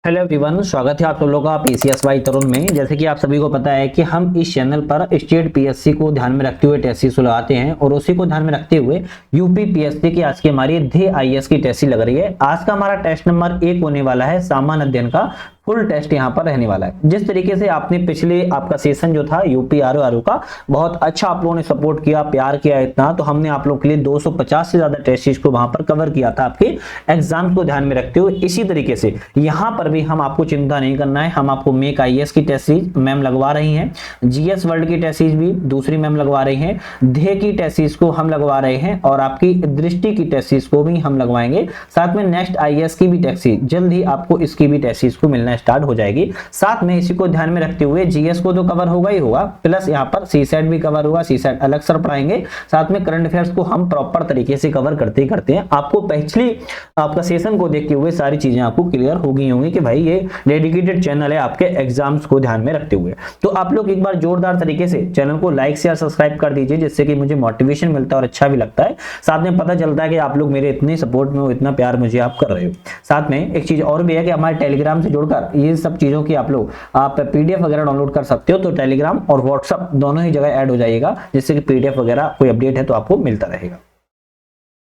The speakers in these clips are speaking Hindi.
हेलो एवरीवन, स्वागत है आप लोगों का पीसीएसवाई तरुण में। जैसे कि आप सभी को पता है कि हम इस चैनल पर स्टेट पीएससी को ध्यान में रखते हुए टेस्ट सीरीज लगाते हैं और उसी को ध्यान में रखते हुए यूपी पीएससी की आज की हमारी ध्येय आईएएस की टेस्ट सीरीज लग रही है। आज का हमारा टेस्ट नंबर 1 होने वाला है, सामान्य अध्ययन का फुल टेस्ट यहाँ पर रहने वाला है। जिस तरीके से आपने पिछले आपका सेशन जो था यूपी आरओ का बहुत अच्छा आप लोगों ने सपोर्ट किया, प्यार किया इतना, तो हमने आप लोगों के लिए 250 से ज्यादा टेस्ट सीरीज को वहां पर कवर किया था आपके एग्जाम को ध्यान में रखते हुए। इसी तरीके से यहाँ पर भी हम आपको चिंता नहीं करना है, हम आपको मेक आईएएस की टेस्ट सीरीज मैम लगवा रही हैं, जीएस वर्ल्ड की टेस्ट सीरीज भी दूसरी मैम लगवा रही हैं, ध्येय की टेस्ट सीरीज को हम लगवा रहे हैं और आपकी दृष्टि की टेस्ट सीरीज को भी हम लगवाएंगे। साथ में नेक्स्ट आईएएस की भी टेस्ट सीरीज जल्द ही आपको इसकी भी टेस्ट सीरीज को मिलना स्टार्ट हो जाएगी। साथ में इसी को ध्यान में रखते हुए जीएस को तो कवर होगा ही होगा, प्लस यहाँ पर सीसेट भी कवर होगा, सीसेट अलग सर पढ़ाएंगे। साथ में करंट अफेयर्स को हम प्रॉपर तरीके से कवर करते ही करते हैं। आपको पिछली आपका सेशन को देखते हुए सारी चीजें आपको क्लियर होगी होंगी कि भाई ये डेडिकेटेड चैनल है आपके एग्जाम्स को ध्यान में रखते हुए। तो आप लोग एक बार जोरदार तरीके से चैनल को लाइक शेयर सब्सक्राइब कर दीजिए, जिससे कि मुझे मोटिवेशन मिलता है और अच्छा भी लगता है। साथ में पता चलता है कि आप लोग मेरे इतने सपोर्ट में हो, इतना प्यार मुझे आप कर रहे हो। साथ में एक चीज और भी है कि हमारे टेलीग्राम से जुड़कर ये सब चीजों की आप पीडीएफ वगैरह डाउनलोड कर सकते हो। तो टेलीग्राम और व्हाट्सएप दोनों ही जगह ऐड हो जाइएगा, जिससे कि पीडीएफ वगैरह कोई अपडेट है तो आपको मिलता रहेगा।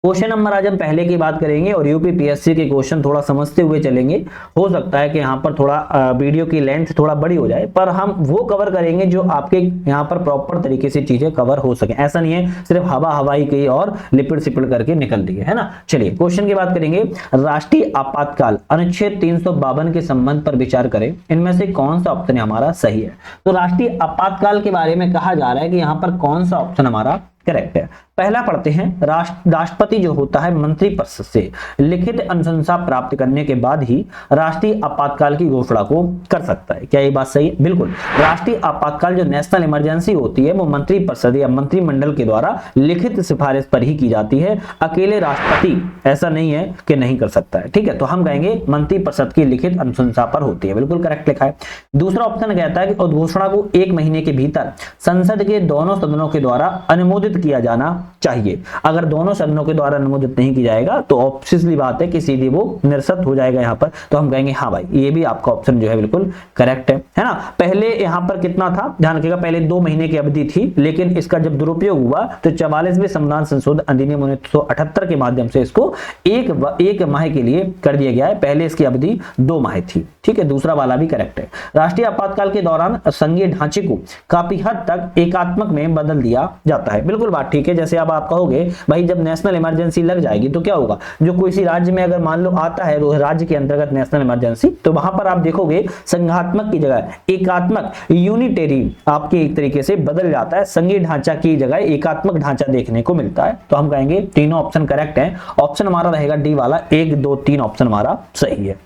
क्वेश्चन नंबर आज हम पहले की बात करेंगे और यूपी पीएससी के क्वेश्चन थोड़ा समझते हुए चलेंगे। हो सकता है कि यहाँ पर थोड़ा वीडियो की लेंथ थोड़ा बड़ी हो जाए, पर हम वो कवर करेंगे जो आपके यहाँ पर प्रॉपर तरीके से चीजें कवर हो सके। ऐसा नहीं है सिर्फ हवा हवाई की और लिपिड सिपिड करके निकल दी है ना। चलिए क्वेश्चन की बात करेंगे। राष्ट्रीय आपातकाल अनुच्छेद 352 के संबंध पर विचार करें, इनमें से कौन सा ऑप्शन हमारा सही है। तो राष्ट्रीय आपातकाल के बारे में कहा जा रहा है कि यहाँ पर कौन सा ऑप्शन हमारा करेक्ट है। पहला पढ़ते हैं, राष्ट्रपति जो होता है मंत्रिपरिषद से लिखित अनुशंसा प्राप्त करने के बाद ही राष्ट्रीय आपातकाल की घोषणा को कर सकता है। क्या ये बात सही है? बिल्कुल। राष्ट्रीय आपातकाल जो नेशनल इमरजेंसी होती है वो मंत्रिपरिषद या मंत्रिमंडल के द्वारा लिखित सिफारिश पर ही की जाती है। अकेले राष्ट्रपति ऐसा नहीं है कि नहीं कर सकता है, ठीक है। तो हम कहेंगे मंत्रिपरिषद की लिखित अनुशंसा पर होती है, बिल्कुल करेक्ट लिखा है। दूसरा ऑप्शन कहता है कि उद्घोषणा को 1 महीने के भीतर संसद के दोनों सदनों के द्वारा अनुमोदित किया जाना चाहिए। अगर दोनों सदनों के द्वारा अनुमोदित नहीं की जाएगा तो ऑब्वियसली बात है कि सीधे वो निरस्त हो जाएगा यहाँ पर। तो हम कहेंगे हाँ भाई, ये भी आपका ऑप्शन जो है बिल्कुल करेक्ट है ना। पहले यहाँ पर कितना था, ध्यान रखिएगा, पहले 2 महीने की अवधि थी, लेकिन इसका जब दुरुपयोग हुआ तो 44वें संविधान संशोधन अधिनियम 1978 के माध्यम से इसको एक माह के लिए कर दिया गया है। पहले इसकी अवधि 2 माह थी, ठीक है। दूसरा वाला भी करेक्ट है। राष्ट्रीय आपातकाल के दौरान संघीय ढांचे को काफी हद तक एकात्मक में बदल दिया जाता है, बिल्कुल बात ठीक है। जैसे अब आप कहोगे भाई जब नेशनल इमरजेंसी लग जाएगी तो क्या होगा, जो कोई सी राज्य में अगर मान लो आता है राज्य के अंतर्गत नेशनल इमरजेंसी, तो वहां पर आप देखोगे संघात्मक की जगह एकात्मक यूनिटेरी आपके एक तरीके से बदल जाता है। संघीय ढांचा की जगह एकात्मक ढांचा देखने को मिलता है। तो हम कहेंगे तीनों ऑप्शन करेक्ट है। ऑप्शन हमारा रहेगा डी वाला, 1 2 3 ऑप्शन हमारा सही है।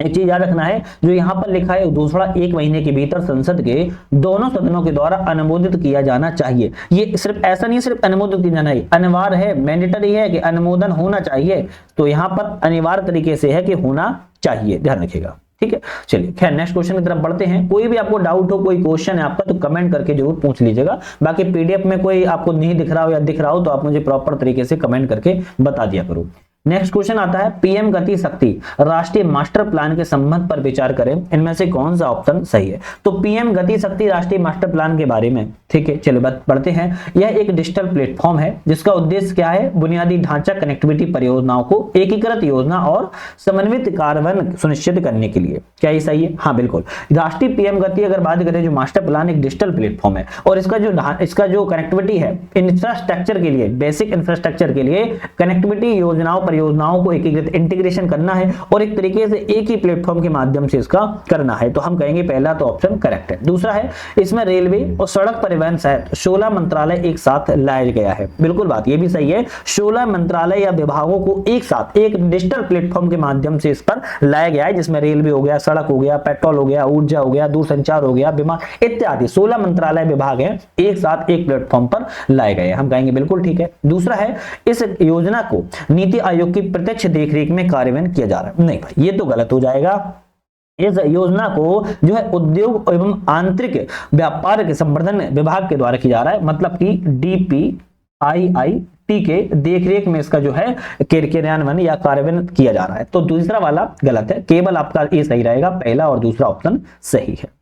एक चीज याद रखना है, जो यहाँ पर लिखा है दूसरा 1 महीने के भीतर संसद के दोनों सदनों के द्वारा अनुमोदित किया जाना चाहिए। ये सिर्फ ऐसा नहीं सिर्फ अनुमोदित किया जाना है, अनिवार्य है, मैंडेटरी है कि अनुमोदन होना चाहिए। तो यहाँ पर अनिवार्य तरीके से है कि होना चाहिए, ध्यान रखिएगा, ठीक है। चलिए खैर नेक्स्ट क्वेश्चन की तरफ बढ़ते हैं। कोई भी आपको डाउट हो, कोई क्वेश्चन है आपका, तो कमेंट करके जरूर पूछ लीजिएगा। बाकी पीडीएफ में कोई आपको नहीं दिख रहा हो या दिख रहा हो तो आप मुझे प्रॉपर तरीके से कमेंट करके बता दिया करो। नेक्स्ट क्वेश्चन आता है, पीएम गति शक्ति राष्ट्रीय मास्टर प्लान के संबंध पर विचार करें, इनमें से कौन सा ऑप्शन सही है। तो पीएम गति शक्ति राष्ट्रीय मास्टर प्लान के बारे में, ठीक है, चलिए बढ़ते हैं। यह एक डिजिटल प्लेटफॉर्म है जिसका उद्देश्य क्या है, बुनियादी ढांचा कनेक्टिविटी परियोजनाओं को एकीकृत योजना और समन्वित कार्यान्वयन सुनिश्चित करने के लिए। क्या ये सही है? हाँ बिल्कुल। राष्ट्रीय पीएम गति अगर बात करें, जो मास्टर प्लान एक डिजिटल प्लेटफॉर्म है और इसका जो कनेक्टिविटी है इंफ्रास्ट्रक्चर के लिए, बेसिक इंफ्रास्ट्रक्चर के लिए कनेक्टिविटी परियोजनाओं को एकीकृत इंटीग्रेशन करना है और एक तरीके से एक ही प्लेटफॉर्म के माध्यम से इसका करना है। तो हम कहेंगे पहला तो ऑप्शन करेक्ट है। दूसरा है, इसमें रेलवे और सड़क परिवहन सहित 16 मंत्रालय एक साथ लाया गया है, बिल्कुल बात ये भी सही है। 16 मंत्रालय या विभागों को एक साथ एक डिजिटल प्लेटफॉर्म के माध्यम से इस पर लाया गया है, जिसमें रेलवे हो गया, सड़क हो गया, पेट्रोल हो गया, ऊर्जा हो गया, दूरसंचार हो गया, विमान इत्यादि 16 मंत्रालय विभाग हैं एक साथ एक प्लेटफॉर्म पर लाए गए हैं। हम कहेंगे बिल्कुल ठीक है। दूसरा है, इस योजना को नीति आयोग की प्रत्यक्ष देखरेख में कार्यान्वयन किया जा रहा है। नहीं भाई, ये तो गलत हो जाएगा। इस योजना को जो है उद्योग एवं आंतरिक व्यापार के संवर्धन विभाग के द्वारा किया जा रहा है, मतलब कि DPIIT टी के देखरेख में इसका जो है क्रियान्वयन या कार्यान्वयन किया जा रहा है। तो दूसरा वाला गलत है, केवल आपका ये सही रहेगा, पहला और दूसरा ऑप्शन सही है।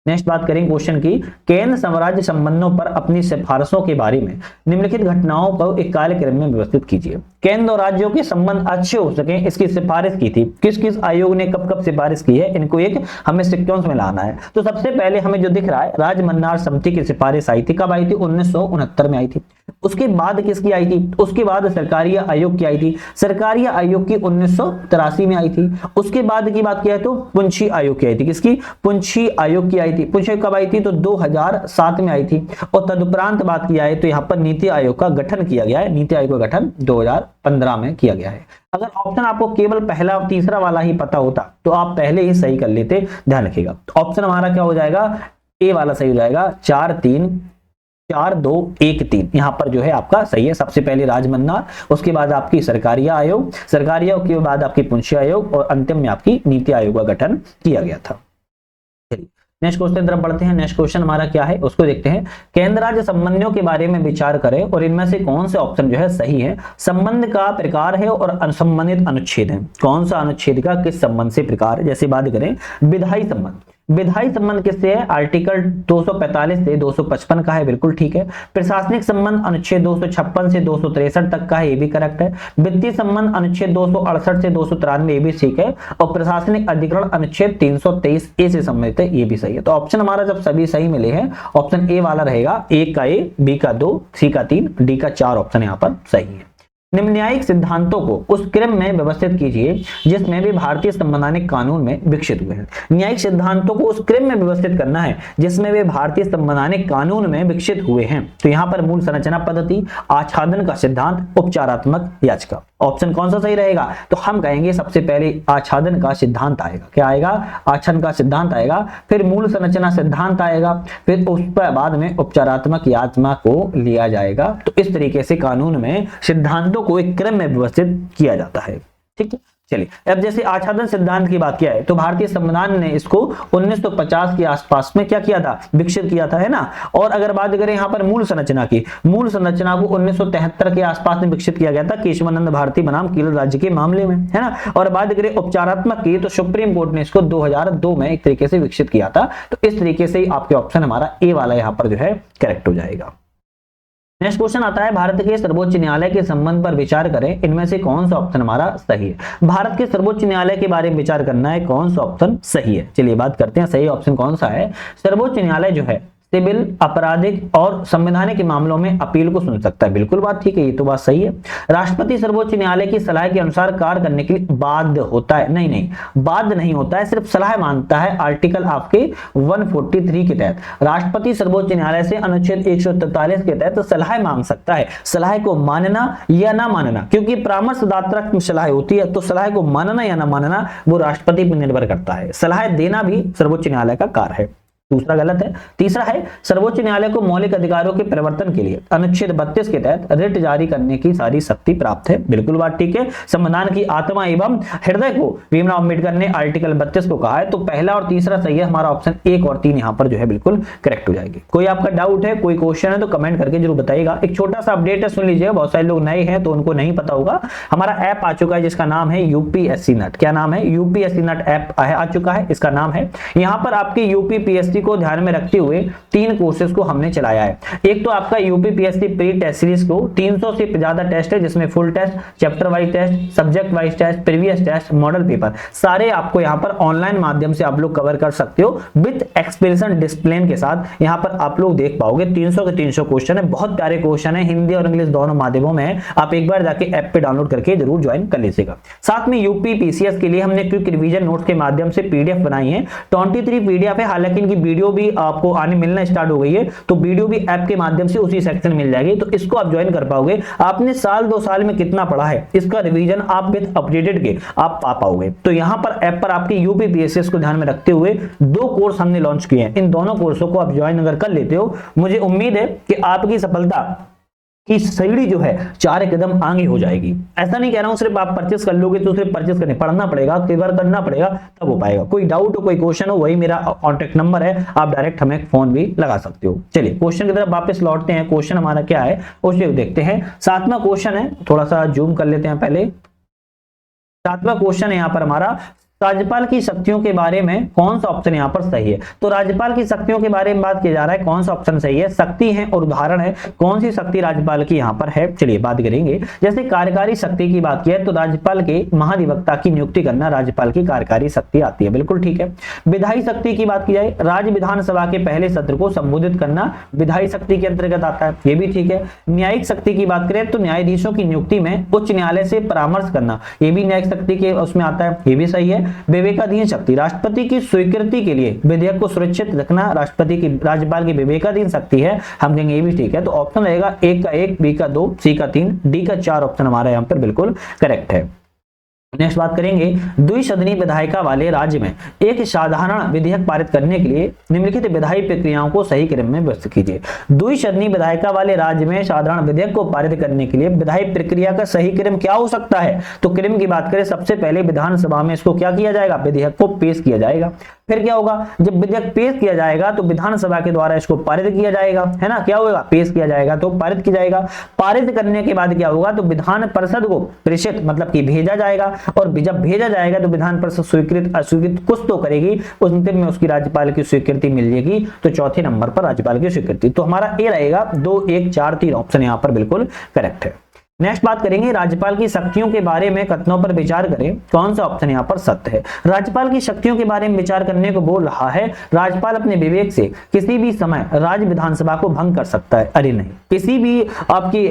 नेक्स्ट बात करें क्वेश्चन की, केंद्र साम्राज्य संबंधों पर अपनी सिफारिशों के बारे में निम्नलिखित घटनाओं को एक कार्यक्रम में व्यवस्थित कीजिए। केंद्र और राज्यों के संबंध अच्छे हो सके इसकी सिफारिश की थी, किस किस आयोग ने कब कब सिफारिश की है, इनको एक हमें सीक्वेंस में लाना है। तो सबसे पहले हमें जो दिख रहा है, राज मन्नार समिति की सिफारिश आई थी, कब आई थी? 1969 में आई थी। उसके बाद किसकी आई थी? उसके बाद सरकारिया आयोग की आई थी, सरकारिया आयोग की 1983 में आई थी। उसके बाद की बात किया तो पुंछी आयोग की आई थी, किसकी? पुंछी आयोग की आई थी। पुंछी कब आई थी? तो 2007 में आई थी। और तदुपरांत बात किया है तो यहाँ पर नीति आयोग का गठन किया गया है, नीति आयोग का गठन 2015 में किया गया है। अगर ऑप्शन आपको केवल पहला और तीसरा वाला ही पता होता तो आप पहले ही सही कर लेते, ध्यान रखिएगा। ऑप्शन हमारा क्या हो जाएगा? ए वाला सही हो जाएगा, 4-3-4-2-1-3 यहां पर जो है आपका सही है। सबसे पहले राजमन्नार, उसके बाद आपकी सरकारिया आयोग, सरकारिया के बाद आपकी पुंछी आयोग और अंतिम में आपकी नीति आयोग का गठन किया गया था। नेक्स्ट क्वेश्चन तरफ बढ़ते हैं। नेक्स्ट क्वेश्चन हमारा क्या है उसको देखते हैं। केंद्र राज्य संबंधों के बारे में विचार करें और इनमें से कौन से ऑप्शन जो है सही है। संबंध का प्रकार है और असंबंधित अनुच्छेद है, कौन सा अनुच्छेद का किस संबंध से प्रकार है। जैसे बात करें विधायी संबंध, विधायी संबंध किससे है? आर्टिकल 245 से 255 का है, बिल्कुल ठीक है। प्रशासनिक संबंध अनुच्छेद 256 से 263 तक का है, ये भी करेक्ट है। वित्तीय संबंध अनुच्छेद 268 से 293, ये भी ठीक है। और प्रशासनिक अधिकरण अनुच्छेद 323 ए से संबंधित है, ये भी सही है। तो ऑप्शन हमारा जब सभी सही मिले हैं, ऑप्शन ए वाला रहेगा, ए का ए, बी का 2, सी का 3, डी का 4 ऑप्शन यहाँ पर सही है। निम्न न्यायिक सिद्धांतों को उस क्रम में व्यवस्थित कीजिए जिसमें भी भारतीय संवैधानिक कानून में विकसित हुए हैं। न्यायिक सिद्धांतों को उस क्रम में व्यवस्थित करना है जिसमें वे भारतीय संवैधानिक कानून में विकसित हुए हैं। तो यहाँ पर मूल संरचना पद्धति, आच्छादन का सिद्धांत, उपचारात्मक याचिका, ऑप्शन कौन सा सही रहेगा? तो हम कहेंगे सबसे पहले आच्छादन का सिद्धांत आएगा। क्या आएगा? आच्छादन का सिद्धांत आएगा, फिर मूल संरचना सिद्धांत आएगा, फिर उस पर बाद में उपचारात्मक याचिका को लिया जाएगा। तो इस तरीके से कानून में सिद्धांतों को एक क्रम में व्यवस्थित किया जाता है। ठीक है, चलिए अब जैसे आच्छादन सिद्धांत की बात किया है तो भारतीय संविधान ने इसको 1950 के आसपास में क्या किया था? विकसित किया था, है ना। और अगर बात करें यहाँ पर मूल संरचना की, मूल संरचना को 1973 के आसपास में विकसित किया गया था केशवानंद भारती बनाम केरल राज्य के मामले में, है ना। और बात करें उपचारात्मक की तो सुप्रीम कोर्ट ने इसको 2002 में एक तरीके से विकसित किया था। तो इस तरीके से आपके ऑप्शन हमारा ए वाला यहाँ पर जो है करेक्ट हो जाएगा। नेक्स्ट क्वेश्चन आता है, भारत के सर्वोच्च न्यायालय के संबंध पर विचार करें, इनमें से कौन सा ऑप्शन हमारा सही है। भारत के सर्वोच्च न्यायालय के बारे में विचार करना है, कौन सा ऑप्शन सही है। चलिए बात करते हैं सही ऑप्शन कौन सा है। सर्वोच्च न्यायालय जो है सिविल, आपराधिक और संवैधानिक के मामलों में अपील को सुन सकता है, बिल्कुल बात ठीक है, ये तो बात सही है। राष्ट्रपति सर्वोच्च न्यायालय की सलाह के अनुसार कार्य करने के लिए बाध्य होता है, नहीं बाध्य नहीं होता है, सिर्फ सलाह मांगता है। आर्टिकल आपके 143 के तहत राष्ट्रपति सर्वोच्च न्यायालय से अनुच्छेद 143 के तहत सलाह मांग सकता है। सलाह को मानना या ना मानना, क्योंकि परामर्शदाता सलाह होती है, तो सलाह को मानना या ना मानना वो राष्ट्रपति पर निर्भर करता है। सलाह देना भी सर्वोच्च न्यायालय का कार्य है। दूसरा गलत है। तीसरा है, सर्वोच्च न्यायालय को मौलिक अधिकारों के परिवर्तन के लिए अनुच्छेद 32 के तहत रिट जारी करने की सारी शक्ति प्राप्त है, बिल्कुल बात ठीक है। संविधान की आत्मा एवं हृदय को भीमराव अम्बेडकर ने आर्टिकल 32 को कहा है। तो पहला और तीसरा सही है, हमारा ऑप्शन 1 और 3 यहाँ पर जो है बिल्कुल करेक्ट हो जाएगी। कोई आपका डाउट है, कोई क्वेश्चन है तो कमेंट करके जरूर बताइएगा। एक छोटा सा अपडेट है, सुन लीजिएगा, बहुत सारे लोग नए हैं तो उनको नहीं पता होगा। हमारा ऐप आ चुका है जिसका नाम है यूपीएससी नट। क्या नाम है? यूपीएससी नट ऐप आ चुका है, इसका नाम है। यहाँ पर आपकी यूपीपीएससी को ध्यान में रखते हुए 3 कोर्सेज को हमने चलाया है। एक तो आपका यूपीपीएससी प्री टेस्ट सीरीज को 300 से ज्यादा टेस्ट है, जिसमें full test, chapter wise test, subject wise test, previous test, model paper सारे आपको यहाँ पर ऑनलाइन माध्यम से आप लोग कवर कर सकते हो विद एक्सप्लेनेशन डिस्प्लेन के साथ। यहाँ पर आप लोग देख पाओगे 300 के 300 क्वेश्चन है, बहुत प्यारे क्वेश्चन है, हिंदी और इंग्लिश दोनों माध्यमों में है। आप एक बार जाके ऐप पे डाउनलोड करके जरूर ज्वाइन कर लीजिएगा। साथ में यूपी पीसीएस के लिए हमने क्विक रिवीजन नोट्स के माध्यम से पीडीएफ बनाई है, 23 पीडीएफ है, हालांकि इनकी वीडियो भी आपको आने मिलना स्टार्ट हो गई है, तो वीडियो भी ऐप के माध्यम से उसी सेक्शन मिल जाएगी, तो इसको आप ज्वाइन कर पाओगे। आपने साल 2 साल में कितना पढ़ा है इसका रिवीजन आप विद अपडेटेड के आप पा पाओगे। तो यहां पर ऐप पर आपकी यूपीपीएससी को ध्यान में रखते हुए 2 कोर्स हमने लॉन्च किए हैं। इन दोनों कोर्सों को आप ज्वाइन अगर कर लेते हो, मुझे उम्मीद है कि आपकी सफलता कि सीढ़ी जो है 4 कदम आगे हो जाएगी। ऐसा नहीं कह रहा हूं सिर्फ आप परचेस कर लोगे तो सिर्फ परचेस करने पढ़ना पड़ेगा, कई बार करना पड़ेगा, तब हो पाएगा। कोई डाउट हो, कोई क्वेश्चन हो, वही मेरा कॉन्टेक्ट नंबर है, आप डायरेक्ट हमें फोन भी लगा सकते हो। चलिए क्वेश्चन की तरफ वापस लौटते हैं। क्वेश्चन हमारा क्या है उसे देखते हैं। 7वां क्वेश्चन है, थोड़ा सा जूम कर लेते हैं पहले। 7वां क्वेश्चन है यहाँ पर हमारा, राज्यपाल की शक्तियों के बारे में कौन सा ऑप्शन यहाँ पर सही है। तो राज्यपाल की शक्तियों के बारे में बात किया जा रहा है, कौन सा ऑप्शन सही है। शक्ति है और उदाहरण है, कौन सी शक्ति राज्यपाल की यहाँ पर है, चलिए बात करेंगे। जैसे कार्यकारी शक्ति की बात की है तो राज्यपाल के महाधिवक्ता की नियुक्ति करना राज्यपाल की कार्यकारी शक्ति आती है, बिल्कुल ठीक है। विधायी शक्ति की बात की जाए, राज्य विधानसभा के पहले सत्र को संबोधित करना विधायी शक्ति के अंतर्गत आता है, ये भी ठीक है। न्यायिक शक्ति की बात करें तो न्यायाधीशों की नियुक्ति में उच्च न्यायालय से परामर्श करना, ये भी न्यायिक शक्ति के उसमें आता है, ये भी सही है। विवेकाधीन शक्ति, राष्ट्रपति की स्वीकृति के लिए विधेयक को सुरक्षित रखना राष्ट्रपति की राज्यपाल की विवेकाधीन शक्ति है, हम कहेंगे ये भी ठीक है। तो ऑप्शन रहेगा ए का 1, बी का 2, सी का 3, डी का 4 ऑप्शन हमारा यहाँ पर बिल्कुल करेक्ट है। नेक्स्ट बात करेंगे, द्विसदनी विधायिका वाले राज्य में एक साधारण विधेयक पारित करने के लिए निम्नलिखित विधायी प्रक्रियाओं को सही क्रम में व्यवस्थित कीजिए। द्विसदनी विधायिका वाले राज्य में साधारण विधेयक को पारित करने के लिए विधायी प्रक्रिया का सही क्रम क्या हो सकता है। तो क्रम की बात करें, सबसे पहले विधानसभा में इसको क्या किया जाएगा, विधेयक को पेश किया जाएगा। फिर क्या होगा, जब विधेयक पेश किया जाएगा तो विधानसभा के द्वारा इसको पारित किया जाएगा, है ना, क्या होगा, पेश किया जाएगा तो पारित किया जाएगा। पारित करने के बाद क्या होगा, तो विधान परिषद को प्रेषित मतलब कि भेजा जाएगा, और जब भेजा जाएगा तो विधान परिषद स्वीकृत अस्वीकृत कुछ तो करेगी, उस अंतिम में उसकी राज्यपाल की स्वीकृति मिल जाएगी। तो चौथे नंबर पर राज्यपाल की स्वीकृति, तो हमारा ए रहेगा 2, 1, 4, 3 ऑप्शन यहाँ पर बिल्कुल करेक्ट है। नेक्स्ट बात करेंगे, राज्यपाल की शक्तियों के बारे में कथनों पर विचार करें, कौन सा ऑप्शन यहाँ पर सत्य है। राज्यपाल की शक्तियों के बारे में विचार करने को बोल रहा है, राज्यपाल अपने विवेक से किसी भी समय राज्य विधानसभा को भंग कर सकता है। अरे नहीं, किसी भी आपकी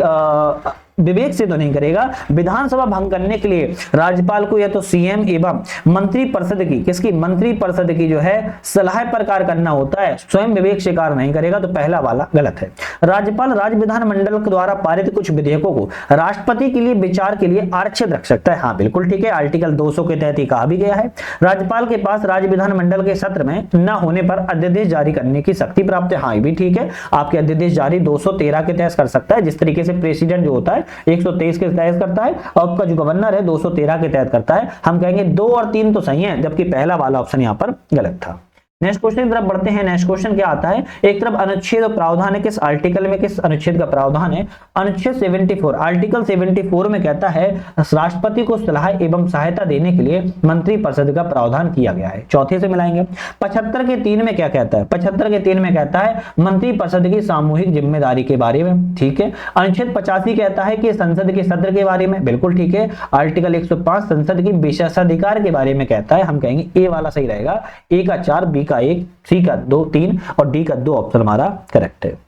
विवेक से तो नहीं करेगा। विधानसभा भंग करने के लिए राज्यपाल को या तो सीएम एवं मंत्रिपरिषद की, किसकी, मंत्रिपरिषद की जो है सलाह प्रकार करना होता है, स्वयं विवेक से कार्य नहीं करेगा, तो पहला वाला गलत है। राज्यपाल राज्य विधानमंडल के द्वारा पारित कुछ विधेयकों को राष्ट्रपति के लिए विचार के लिए आरक्षित रख सकता है, हाँ बिल्कुल ठीक है। आर्टिकल 200 के तहत कहा भी गया है, राज्यपाल के पास राज्य विधानमंडल के सत्र में न होने पर अध्यादेश जारी करने की शक्ति प्राप्त है, हाँ ये भी ठीक है। आपके अध्यादेश जारी 213 के तहत कर सकता है, जिस तरीके से प्रेसिडेंट जो होता है 123 के तहत करता है, और आपका जो गवर्नर है 213 के तहत करता है। हम कहेंगे 2 और 3 तो सही है, जबकि पहला वाला ऑप्शन यहाँ पर गलत था। नेक्स्ट क्वेश्चन की तरफ बढ़ते हैं। नेक्स्ट क्वेश्चन क्या आता है, एक तरफ अनुच्छेद और प्रावधान है, किस आर्टिकल में किस अनुच्छेद का प्रावधान है, अनुच्छेद 74 आर्टिकल 74 में कहता है राष्ट्रपति को सलाह एवं सहायता देने के लिए मंत्रिपरिषद का प्रावधान किया गया है, चौथे से मिलाएंगे। 75 के 3 में क्या कहता है, 75 के 3 में कहता है मंत्रिपरिषद की सामूहिक जिम्मेदारी के बारे में, ठीक है। अनुच्छेद 85 कहता है कि संसद के सत्र के बारे में, बिल्कुल ठीक है। आर्टिकल 105 संसद की विशेषाधिकार के बारे में कहता है, हम कहेंगे ए वाला सही रहेगा, ए का 4, बी का 1, सी का 2, 3 और डी का 2 ऑप्शन हमारा करेक्ट है।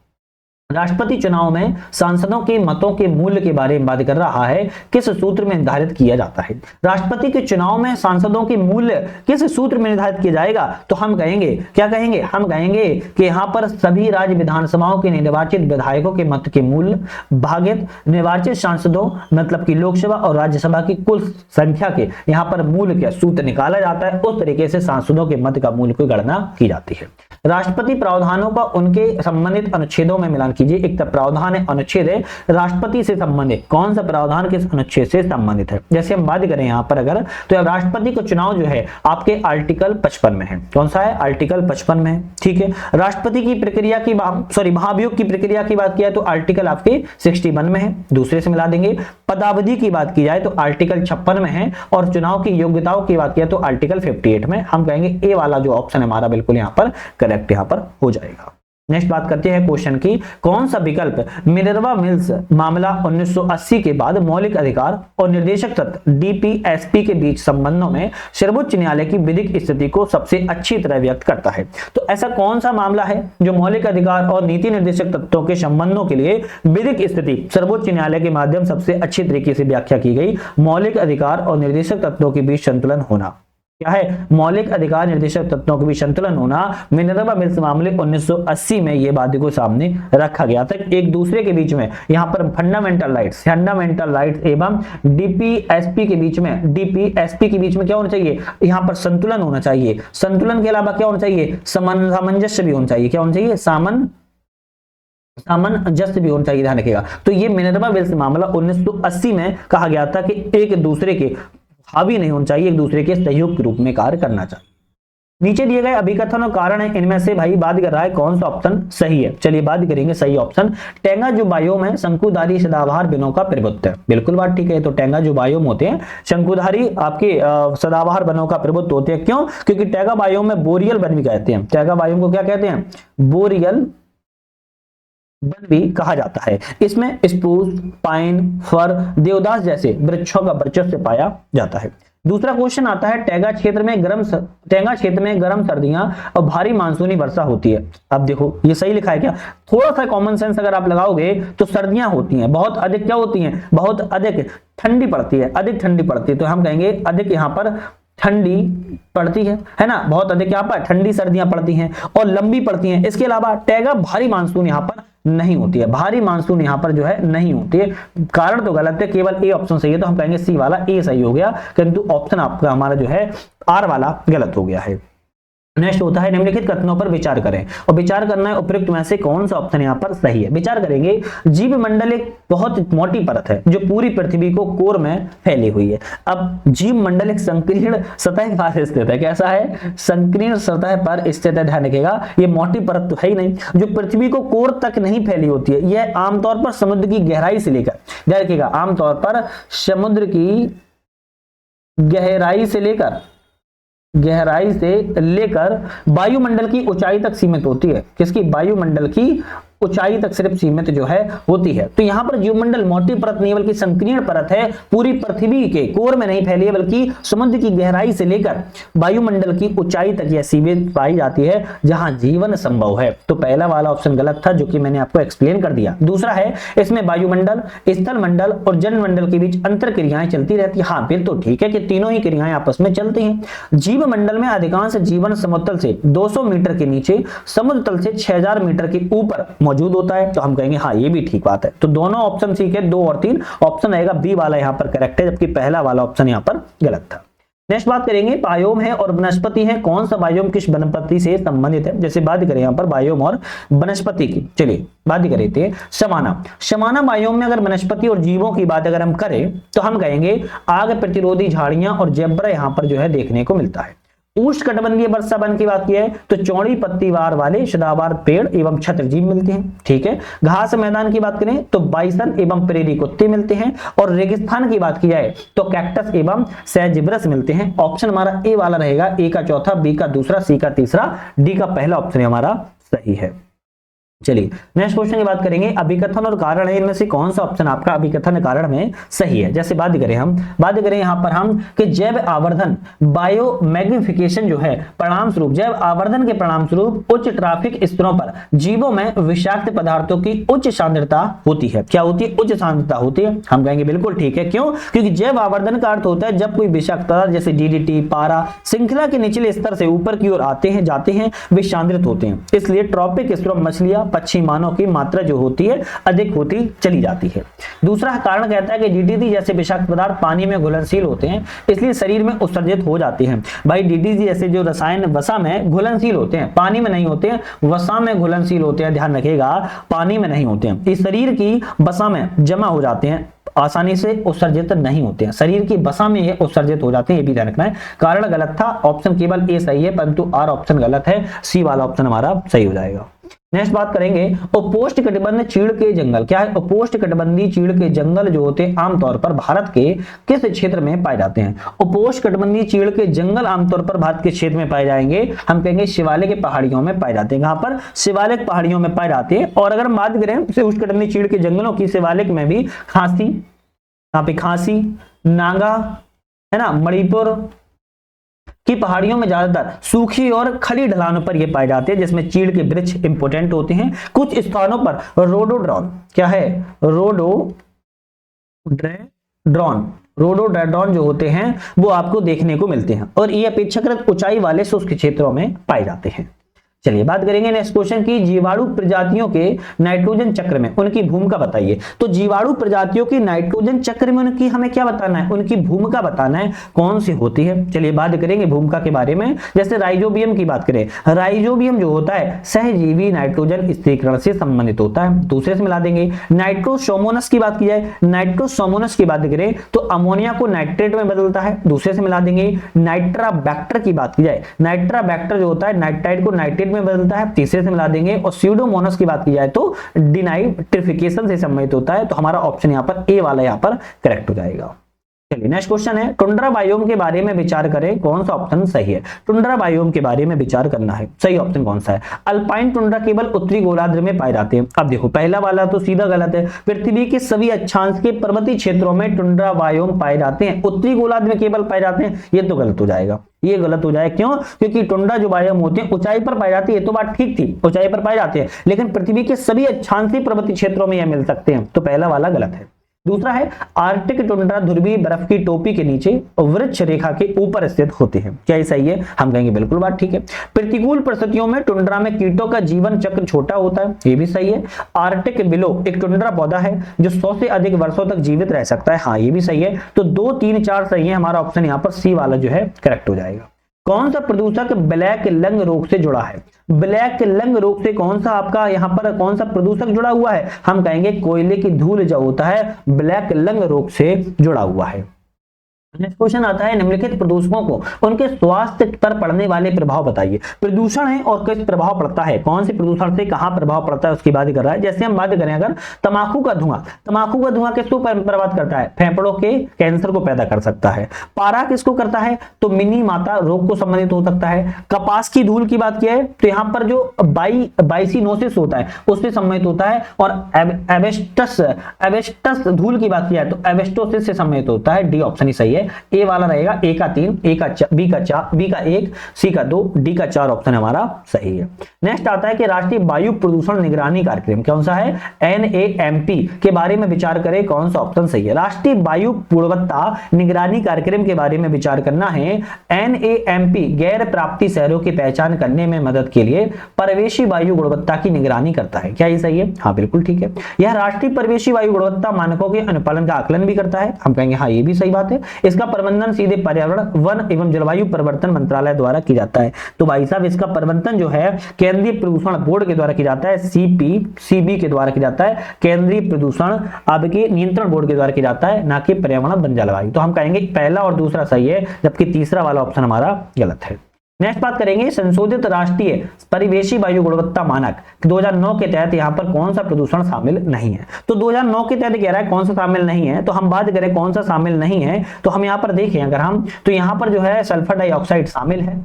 राष्ट्रपति चुनाव में सांसदों के मतों के मूल्य के बारे में बात कर रहा है, किस सूत्र में निर्धारित किया जाता है। राष्ट्रपति के चुनाव में सांसदों के मूल्य किस सूत्र में निर्धारित किया जाएगा, तो हम कहेंगे, क्या कहेंगे, हम कहेंगे कि यहाँ पर सभी राज्य विधानसभाओं के निर्वाचित विधायकों के मत के मूल्य भागित निर्वाचित सांसदों मतलब कि लोकसभा और राज्यसभा की कुल संख्या के यहाँ पर मूल्य का सूत्र निकाला जाता है, उस तरीके से सांसदों के मत का मूल्य की गणना की जाती है। राष्ट्रपति प्रावधानों का उनके संबंधित अनुच्छेदों में मिलान कीजिए। एक तो प्रावधान है, अनुच्छेद है, राष्ट्रपति से संबंधित कौन सा प्रावधान किस अनुच्छेद से संबंधित है। जैसे हम बात करें यहाँ पर अगर, तो राष्ट्रपति का चुनाव जो है आपके आर्टिकल 55 में है, कौन सा है, आर्टिकल 55 में है, ठीक है। राष्ट्रपति की प्रक्रिया की महाभियोग की प्रक्रिया की बात किया तो आर्टिकल आपके 61 में है, दूसरे से मिला देंगे। पदावधि की बात की जाए तो आर्टिकल 56 में है, और चुनाव की योग्यताओं की बात किया तो आर्टिकल 58 में। हम कहेंगे ए वाला जो ऑप्शन है हमारा बिल्कुल यहाँ पर करेक्ट यहाँ पर हो जाएगा। नेक्स्ट बात करते हैं क्वेश्चन की, कौन सा विकल्प मिनर्वा मिल्स मामला 1980 के बाद मौलिक अधिकार और निर्देशक तत्व डीपीएसपी के बीच संबंधों में सर्वोच्च न्यायालय की विधिक स्थिति को सबसे अच्छी तरह व्यक्त करता है। तो ऐसा कौन सा मामला है जो मौलिक अधिकार और नीति निर्देशक तत्वों के संबंधों के लिए विधिक स्थिति सर्वोच्च न्यायालय के माध्यम सबसे अच्छी तरीके से व्याख्या की गई। मौलिक अधिकार और निर्देशक तत्वों के बीच संतुलन होना, क्या है, मौलिक अधिकार निर्देशक तत्वों के बीच संतुलन होना। मिनर्वा मिल्स मामले 1980 में ये बात को सामने रखा गया था, एक दूसरे के बीच में यहाँ पर फंडामेंटल राइट्स एवं डीपीएसपी के बीच में क्या होना चाहिए, यहाँ पर संतुलन होना चाहिए। संतुलन के अलावा क्या होना चाहिए, सामंजस्य भी होना चाहिए, क्या होना चाहिए, सामंजस्य भी होना चाहिए, ध्यान रखिएगा। तो ये मिनर्वा विल्स मामला 1980 में कहा गया था कि एक दूसरे के हावी नहीं होना चाहिए, एक दूसरे के सहयोग के रूप में कार्य करना चाहिए। नीचे दिए गए अभिकथन और कारण है, इनमें से भाई बात कर रहा है कौन सा ऑप्शन सही है। चलिए बात करेंगे सही ऑप्शन। टेंगा जो बायोम है शंकुधारी सदाबहार वनों का प्रभुत्व है। बिल्कुल बात ठीक है। तो टेंगा जो बायोम होते हैं शंकुधारी आपके सदाबहार वनों का प्रभुत्व होते हैं। क्यों? क्योंकि टेंगा बायोम में बोरियल वन भी कहते हैं। टेंगा बायोम को क्या कहते हैं? बोरियल वन भी कहा जाता है। इसमें स्प्रूस, पाइन, फर, देवदास जैसे वृक्षों का वर्चस्व पाया जाता है। दूसरा क्वेश्चन आता है टेंगा क्षेत्र में गर्म सर्दियां और भारी मानसूनी वर्षा होती है। अब देखो ये सही लिखा है क्या? थोड़ा सा कॉमन सेंस अगर आप लगाओगे तो सर्दियां होती हैं, बहुत अधिक क्या होती हैं? बहुत अधिक ठंडी पड़ती है, अधिक ठंडी पड़ती है। तो हम कहेंगे अधिक यहाँ पर ठंडी पड़ती है ना, बहुत अधिक यहाँ पर ठंडी सर्दियां पड़ती हैं और लंबी पड़ती हैं। इसके अलावा टेंगा भारी मानसून यहाँ पर नहीं होती है, भारी मानसून यहाँ पर जो है नहीं होती है। कारण तो गलत है, केवल ए ऑप्शन सही है। तो हम कहेंगे सी वाला ए सही हो गया, किंतु ऑप्शन आपका हमारा जो है आर वाला गलत हो गया है। नेक्स्ट होता है निम्नलिखित कथनों पर विचार करें, और विचार करना है उपयुक्त में से कौन सा ऑप्शन यहाँ पर सही है। विचार करेंगे जीव मंडल एक बहुत मोटी परत है जो पूरी पृथ्वी को कोर में फैली हुई है। अब जीव मंडल एक संकीर्ण सतह पर स्थित है। कैसा है? संकीर्ण सतह पर स्थित है। ध्यान रखिएगा, ये मोटी परत तो है ही नहीं जो पृथ्वी को कोर तक नहीं फैली होती है। यह आमतौर पर समुद्र की गहराई से लेकर, ध्यान रखिएगा, आमतौर पर समुद्र की गहराई से लेकर वायुमंडल की ऊंचाई तक सीमित होती है। किसकी? वायुमंडल की ऊंचाई तक सिर्फ सीमित जो है होती है। तो यहाँ पर जीवमंडल मोटी परत नहीं बल्कि संकीर्ण परत है, पूरी पृथ्वी के कोर में नहीं फैली है बल्कि समुद्र की गहराई से लेकर वायुमंडल की ऊंचाई तक यह सीमित पाई जाती है जहां जीवन संभव है। तो पहला वाला ऑप्शन गलत था जो कि मैंने आपको एक्सप्लेन कर दिया। दूसरा है इसमें वायुमंडल, स्थल मंडल और जल मंडल के बीच अंतर क्रियाएं चलती रहती है। हाँ फिर तो ठीक है कि तीनों ही क्रियाएं आपस में चलती हैं। जीव मंडल में अधिकांश जीवन समुद्र से 200 मीटर के नीचे, समुद्र तल से 6000 मीटर के ऊपर मौजूद होता है। तो हम कहेंगे हाँ ये भी ठीक बात है। तो दोनों ऑप्शन ठीक है, 2 और 3 ऑप्शन आएगा बी वाला यहाँ पर करेक्ट है, जबकि पहला वाला ऑप्शन यहाँ पर गलत था। नेक्स्ट बात करेंगे बायोम है और वनस्पति है, कौन सा बायोम किस वनस्पति से संबंधित है। जैसे बात करें यहाँ पर बायोम और वनस्पति की, चलिए बात करें थे समाना बायोम में अगर वनस्पति और जीवों की बात अगर हम करें तो हम कहेंगे आग प्रतिरोधी झाड़ियां और जेब्रा यहाँ पर जो है देखने को मिलता है। उष्णकटिबंधीय वर्षा वन की बात की है तो चौड़ी पत्तीवार वाले सदाबहार पेड़ एवं छत्रजीव मिलते हैं। ठीक है, घास मैदान की बात करें तो बाइसन एवं प्रेरी कुत्ते मिलते हैं, और रेगिस्तान की बात की जाए तो कैक्टस एवं सैजिब्रस मिलते हैं। ऑप्शन हमारा ए वाला रहेगा, ए का चौथा, बी का दूसरा, सी का तीसरा, डी का पहला ऑप्शन हमारा सही है। चलिए नेक्स्ट क्वेश्चन की बात करेंगे अभिकथन और कारण है, इनमें से कौन सा ऑप्शन आपका अभिकथन कारण में सही है। जैसे बात करें यहाँ पर हम कि जैव आवर्धन बायो मैग्निफिकेशन जो है परिणाम स्वरूप, जैव आवर्धन के परिणाम स्वरूप उच्च ट्रैफिक स्तरों पर जीवों में विषाक्त पदार्थों की उच्च सांद्रता होती है। क्या होती है? उच्च सांद्रता होती है। हम कहेंगे बिल्कुल ठीक है। क्यों? क्योंकि जैव आवर्धन का अर्थ होता है जब कोई विषाक्त पदार्थ जैसे डीडीटी, पारा श्रृंखला के निचले स्तर से ऊपर की ओर आते हैं जाते हैं, वे सांद्रित होते हैं। इसलिए ट्रॉपिक स्तरों मछलियां पक्षी मानव की मात्रा जो होती है अधिक होती चली जाती है। दूसरा कारण कहता है कि डीडीटी जैसे विषाक्त पदार्थ पानी में घुलनशील होते हैं, इसलिए शरीर में उत्सर्जित हो जाते हैं। भाई डीडीटी जैसे जो रसायन वसा में घुलनशील होते हैं, पानी में नहीं होते हैं, वसा में घुलनशील होते हैं। ध्यान रखिएगा, पानी में नहीं होते हैं, इस शरीर की वसा में जमा हो जाते हैं, आसानी से उत्सर्जित नहीं होते हैं, शरीर की वसा में ये उत्सर्जित हो जाते हैं। ये भी ध्यान रखना है। कारण गलत था, ऑप्शन केवल ए सही है, परंतु आर ऑप्शन गलत है, सी वाला ऑप्शन हमारा सही हो जाएगा। नेक्स्ट बात करेंगे उपोष्णकटिबंधीय चीड़ के जंगल। क्या है? उपोष्णकटिबंधीय चीड़ के जंगल जो होते हैं आमतौर पर भारत के किस क्षेत्र में पाए जाते हैं? उपोष्णकटिबंधीय चीड़ के जंगल आमतौर पर भारत के क्षेत्र में पाए जाएंगे। हम कहेंगे शिवालिक पहाड़ियों में पाए जाते हैं। कहां पर? शिवालिक पहाड़ियों में पाए जाते हैं। और अगर हम बात करें उष्णकटिबंधीय चीड़ के जंगलों की, शिवालिक में भी खांसी, यहाँ पे खांसी, नागा है ना, मणिपुर की पहाड़ियों में ज्यादातर सूखी और खली ढलानों पर ये पाए जाते हैं, जिसमें चीड़ के वृक्ष इंपोर्टेंट होते हैं। कुछ स्थानों पर रोडोड्रॉन, क्या है? रोडोडेंड्रॉन जो होते हैं वो आपको देखने को मिलते हैं, और ये अपेक्षाकृत ऊंचाई वाले शुष्क क्षेत्रों में पाए जाते हैं। चलिए बात करेंगे नेक्स्ट क्वेश्चन की, जीवाणु प्रजातियों के नाइट्रोजन चक्र में उनकी भूमिका बताइए। तो जीवाणु प्रजातियों की नाइट्रोजन चक्र में उनकी हमें क्या बताना है, उनकी भूमिका बताना है, कौन सी होती है। चलिए बात करेंगे भूमिका के बारे में। जैसे राइजोबियम की बात करें, राइजोबियम जो होता है सहजीवी नाइट्रोजन स्थिरीकरण से संबंधित होता है, दूसरे से मिला देंगे। नाइट्रोसोमोनस की बात की जाए, नाइट्रोसोमोनस की बात करें तो अमोनिया को नाइट्रेट में बदलता है, दूसरे से मिला देंगे। नाइट्राबैक्टर की बात की जाए, नाइट्राबैक्टर जो होता है नाइट्राइट को नाइट्रेट में बदलता है, तीसरे से मिला देंगे। और स्यूडोमोनास की बात की जाए तो डिनाइट्रिफिकेशन से संबंधित होता है, तो हमारा ऑप्शन यहाँ पर ए वाला यहाँ पर करेक्ट हो जाएगा। चलिए नेक्स्ट क्वेश्चन है, टुंड्रा बायोम के बारे में विचार करें, कौन सा ऑप्शन सही है। टुंड्रा बायोम के बारे में विचार करना है, सही ऑप्शन कौन सा है। अल्पाइन टुंड्रा केवल उत्तरी गोलार्ध में पाए जाते हैं। अब देखो पहला वाला तो सीधा गलत है, पृथ्वी के सभी अक्षांश के पर्वतीय क्षेत्रों में टुंड्रा बायोम पाए जाते हैं, उत्तरी गोलार्ध में केवल पाए जाते हैं, ये तो गलत हो जाएगा, ये गलत हो जाए। क्यों? क्योंकि टुंड्रा जो बायोम होते हैं ऊंचाई पर पाई जाती है, तो बात ठीक थी, ऊंचाई पर पाए जाते हैं, लेकिन पृथ्वी के सभी अक्षांशीय पर्वतीय क्षेत्रों में यह मिल सकते हैं, तो पहला वाला गलत है। दूसरा है आर्कटिक टुंड्रा ध्रुवीय बर्फ की टोपी के नीचे वृक्ष रेखा के ऊपर स्थित होते हैं, क्या ये सही है? हम कहेंगे बिल्कुल बात ठीक है। प्रतिकूल परिस्थितियों में टुंड्रा में कीटों का जीवन चक्र छोटा होता है, ये भी सही है। आर्कटिक बिलो एक टुंड्रा पौधा है जो 100 से अधिक वर्षों तक जीवित रह सकता है, हाँ ये भी सही है। तो 2, 3, 4 सही है, हमारा ऑप्शन यहाँ पर सी वाला जो है करेक्ट हो जाएगा। कौन सा प्रदूषक ब्लैक लंग रोग से जुड़ा है? ब्लैक लंग रोग से कौन सा आपका यहाँ पर कौन सा प्रदूषक जुड़ा हुआ है? हम कहेंगे कोयले की धूल जो होता है ब्लैक लंग रोग से जुड़ा हुआ है। नेक्स्ट क्वेश्चन आता है, निम्नलिखित प्रदूषकों को उनके स्वास्थ्य पर पड़ने वाले प्रभाव बताइए। प्रदूषण है और किस प्रभाव पड़ता है, कौन से प्रदूषण से कहां प्रभाव पड़ता है उसकी बात कर रहा है। जैसे हम बात करें अगर तंबाकू का धुआं किसको बर्बाद करता है? फेफड़ों के कैंसर को पैदा कर सकता है। पारा किसको करता है? तो मिनी माता रोग को संबंधित हो सकता है। कपास की धूल की बात किया है तो यहाँ पर जो बाइसिनोसिस होता है उससे संबंधित होता है। और एवेस्टस धूल की बात किया है तो एवेस्टोसिस से संबंधित होता है, डी ऑप्शन ही सही है। ए वाला रहेगा, ए का 3, ए का 4, बी का 4, बी का 1, सी का 2, डी का 4 ऑप्शन हमारा सही है। नेक्स्ट आता है कि राष्ट्रीय वायु प्रदूषण निगरानी कार्यक्रम कौन सा है? NAMP के बारे में विचार करें, कौन सा ऑप्शन सही है। राष्ट्रीय वायु गुणवत्ता निगरानी कार्यक्रम के बारे में विचार करना है। NAMP गैर प्राप्ति शहरों की पहचान करने में मदद के लिए परिवेशी वायु गुणवत्ता की निगरानी करता है, क्या ये सही है? हाँ बिल्कुल ठीक है। यह राष्ट्रीय परिवेशी वायु गुणवत्ता मानकों के अनुपालन का आकलन भी करता है, हम कहेंगे हाँ ये भी सही बात है। इसका प्रबंधन सीधे पर्यावरण, वन एवं जलवायु परिवर्तन मंत्रालय द्वारा किया जाता है। तो भाई साहब इसका प्रबंधन जो है केंद्रीय प्रदूषण बोर्ड के द्वारा किया जाता है, CPCB के द्वारा किया जाता है, केंद्रीय प्रदूषण आपके नियंत्रण बोर्ड के द्वारा किया जाता है, ना कि पर्यावरण वन जलवायु। तो हम कहेंगे पहला और दूसरा सही है, जबकि तीसरा वाला ऑप्शन हमारा गलत है। नेक्स्ट बात करेंगे संशोधित राष्ट्रीय परिवेशी वायु गुणवत्ता मानक 2009 के तहत यहाँ पर कौन सा प्रदूषण शामिल नहीं है। तो 2009 के तहत कह रहा है कौन सा शामिल नहीं है, तो हम बात करें कौन सा शामिल नहीं है तो हम यहाँ पर देखें अगर हम तो यहाँ पर जो है सल्फर डाइऑक्साइड शामिल है।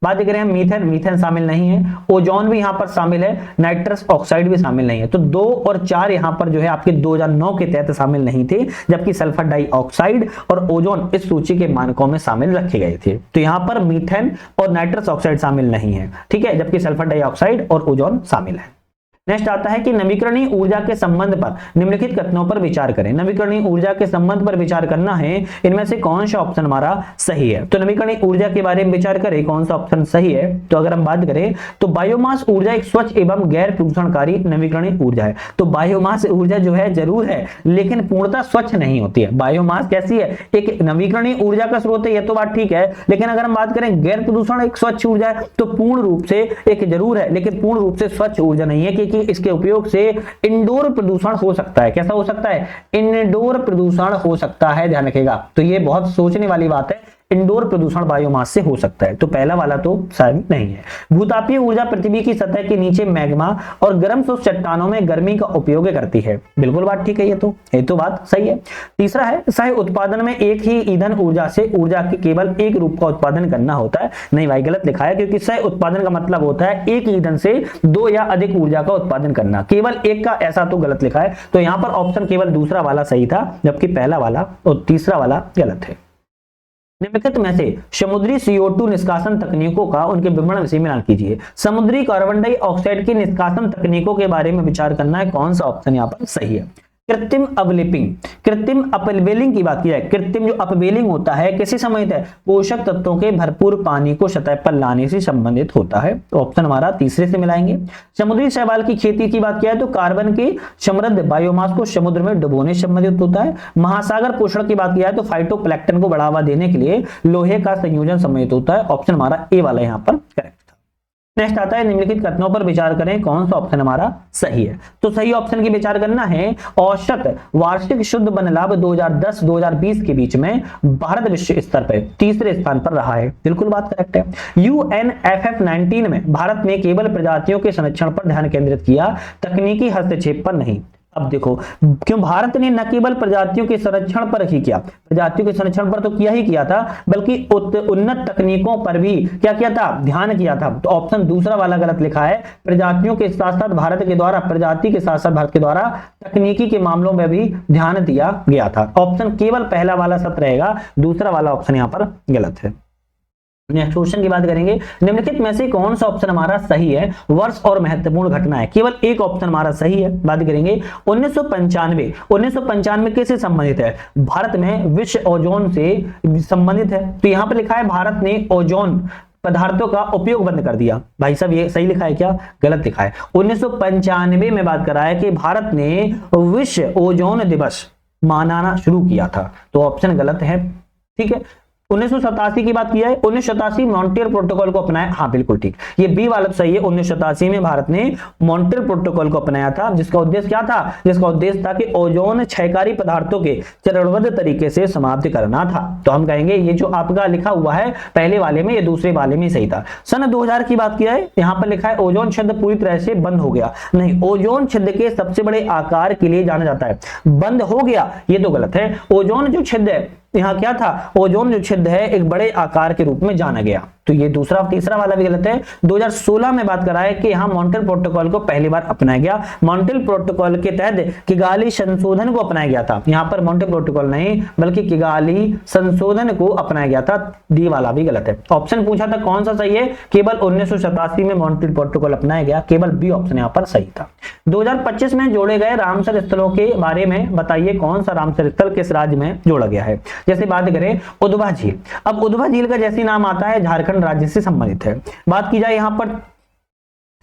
बात करें हम मीथेन शामिल नहीं है, ओजोन भी यहाँ पर शामिल है, नाइट्रस ऑक्साइड भी शामिल नहीं है। तो 2 और 4 यहाँ पर जो है आपके 2009 के तहत शामिल नहीं थे, जबकि सल्फर डाइऑक्साइड और ओजोन इस सूची के मानकों में शामिल रखे गए थे। तो यहाँ पर मीथेन और नाइट्रस ऑक्साइड शामिल नहीं है, ठीक है, जबकि सल्फर डाइऑक्साइड और ओजोन शामिल है। नेक्स्ट आता है कि नवीकरणीय ऊर्जा के संबंध पर निम्नलिखित कथनों पर विचार करें। नवीकरणीय ऊर्जा के संबंध पर विचार करना है, इनमें से कौन सा ऑप्शन हमारा सही है। तो नवीकरणीय ऊर्जा के बारे में विचार करें, कौन सा ऑप्शन सही है। तो अगर हम बात करें तो बायोमास ऊर्जा एक स्वच्छ एवं गैर प्रदूषणकारी नवीकरणीय ऊर्जा है। तो बायोमास ऊर्जा जो है जरूर है लेकिन पूर्णतः स्वच्छ नहीं होती है। बायोमास कैसी है? एक नवीकरणीय ऊर्जा का स्रोत है, ये तो बात ठीक है, लेकिन अगर हम बात करें गैर प्रदूषण एक स्वच्छ ऊर्जा है तो पूर्ण रूप से एक जरूर है लेकिन पूर्ण रूप से स्वच्छ ऊर्जा नहीं है, क्योंकि इसके उपयोग से इंडोर प्रदूषण हो सकता है। कैसा हो सकता है? इंडोर प्रदूषण हो सकता है, ध्यान रखिएगा। तो ये बहुत सोचने वाली बात है, इंडोर प्रदूषण बायोमास से हो सकता है। तो पहला वाला तो शायद नहीं है। भूतापीय ऊर्जा पृथ्वी की सतह के नीचे मैग्मा और गर्म शुष्क चट्टानों में गर्मी का उपयोग करती है, बिल्कुल बात ठीक है, ये तो बात सही है। तीसरा है सह उत्पादन में एक ही ईंधन ऊर्जा से ऊर्जा के केवल एक रूप का उत्पादन करना होता है। नहीं भाई गलत लिखा है, क्योंकि सह उत्पादन का मतलब होता है एक ईंधन से 2 या अधिक ऊर्जा का उत्पादन करना, केवल एक का ऐसा तो गलत लिखा है। तो यहाँ पर ऑप्शन केवल दूसरा वाला सही था, जबकि पहला वाला और तीसरा वाला गलत है। निम्नलिखित में से समुद्री CO2 निष्कासन तकनीकों का उनके विवरण विषय में कीजिए। समुद्री कार्बन डाइऑक्साइड की निष्कासन तकनीकों के बारे में विचार करना है, कौन सा ऑप्शन यहाँ पर सही है। कृत्रिम अपवेलिंग, कृत्रिम अपवेलिंग की बात की जाए, कृत्रिम जो अपवेलिंग होता है किससे संबंधित है, पोषक तत्वों के भरपूर पानी को सतह पर लाने से संबंधित होता है। तो ऑप्शन हमारा तीसरे से मिलाएंगे। समुद्री शैवाल की खेती की बात किया है तो कार्बन के समृद्ध बायोमास को समुद्र में डुबोने से संबंधित होता है। महासागर पोषण की बात किया है तो फाइटोप्लैंक्टन को बढ़ावा देने के लिए लोहे का संयोजन संबंधित होता है। ऑप्शन हमारा ए वाला यहाँ पर करेक्ट। नेक्स्ट आता है निम्नलिखित कथनों पर विचार करें, कौन सा ऑप्शन हमारा सही है। तो सही ऑप्शन की विचार करना है, औसत वार्षिक शुद्ध वन लाभ 2010-2020 के बीच में भारत विश्व स्तर पर तीसरे स्थान पर रहा है। बिल्कुल बात करेक्ट है। UNFF19 में भारत ने केवल प्रजातियों के संरक्षण पर ध्यान केंद्रित किया, तकनीकी हस्तक्षेप पर नहीं। अब देखो क्यों भारत ने न केवल प्रजातियों के संरक्षण पर ही किया, प्रजातियों के संरक्षण पर तो किया ही किया था, बल्कि उन्नत तकनीकों पर भी क्या किया था, ध्यान किया था। तो ऑप्शन दूसरा वाला गलत लिखा है। प्रजातियों के साथ साथ भारत के द्वारा, प्रजाति के साथ साथ भारत के द्वारा तकनीकी के मामलों में भी ध्यान दिया गया था। ऑप्शन केवल पहला वाला सत्य रहेगा, दूसरा वाला ऑप्शन यहाँ पर गलत है। नेक्स्ट क्वेश्चन की बात करेंगे, निम्नलिखित में से कौन सा ऑप्शन हमारा सही है, वर्ष और महत्वपूर्ण घटना है। केवल एक ऑप्शन हमारा सही है। बात करेंगे 1995 कैसे संबंधित है, भारत में विश्व ओजोन से संबंधित है। तो यहां पर लिखा है भारत ने ओजोन पदार्थों का उपयोग बंद कर दिया। भाई साहब ये सही लिखा है क्या, गलत लिखा है। 1995 में बात करा है कि भारत ने विश्व ओजोन दिवस मनाना शुरू किया था। तो ऑप्शन गलत है। ठीक है। 1987 की बात किया है, 1987 मॉन्ट्रियल प्रोटोकॉल को अपनाया। हाँ बिल्कुल ठीक, ये बी वाला सही है। 1987 में भारत ने मॉन्ट्रियल प्रोटोकॉल को अपनाया था, जिसका उद्देश्य क्या था, जिसका उद्देश्य था कि ओजोन क्षयकारी पदार्थों के चरणबद्ध तरीके से समाप्त करना था। तो हम कहेंगे ये जो आपका लिखा हुआ है पहले वाले में, ये दूसरे वाले में सही था। सन 2000 की बात किया है, यहाँ पर लिखा है ओजोन छिद्र पूरी तरह से बंद हो गया। नहीं, ओजोन छिद्र के सबसे बड़े आकार के लिए जाना जाता है, बंद हो गया ये तो गलत है। ओजोन जो छिद्र है यहाँ क्या था, ओजोन जो छिद्र है एक बड़े आकार के रूप में जाना गया। तो ये दूसरा तीसरा वाला भी गलत है। 2016 में बात करा है कि यहाँ मॉन्ट्रियल प्रोटोकॉल को पहली बार अपनाया गया। मॉन्ट्रियल प्रोटोकॉल के तहत किगाली संशोधन को अपनाया गया था। यहाँ पर मॉन्ट्रियल प्रोटोकॉल नहीं बल्कि किगाली संशोधन को अपनाया गया था। डी वाला भी गलत है। ऑप्शन पूछा था कौन सा सही है, केवल 1987 में मॉन्ट्रियल प्रोटोकॉल अपनाया गया, केवल बी ऑप्शन यहाँ पर सही था। 2025 में जोड़े गए रामसर स्थलों के बारे में बताइए, कौन सा रामसर स्थल किस राज्य में जोड़ा गया है। जैसे बात करें उद्वा झील, अब उद्वा झील का जैसे नाम आता है झारखंड राज्य से संबंधित है। बात की जाए यहाँ पर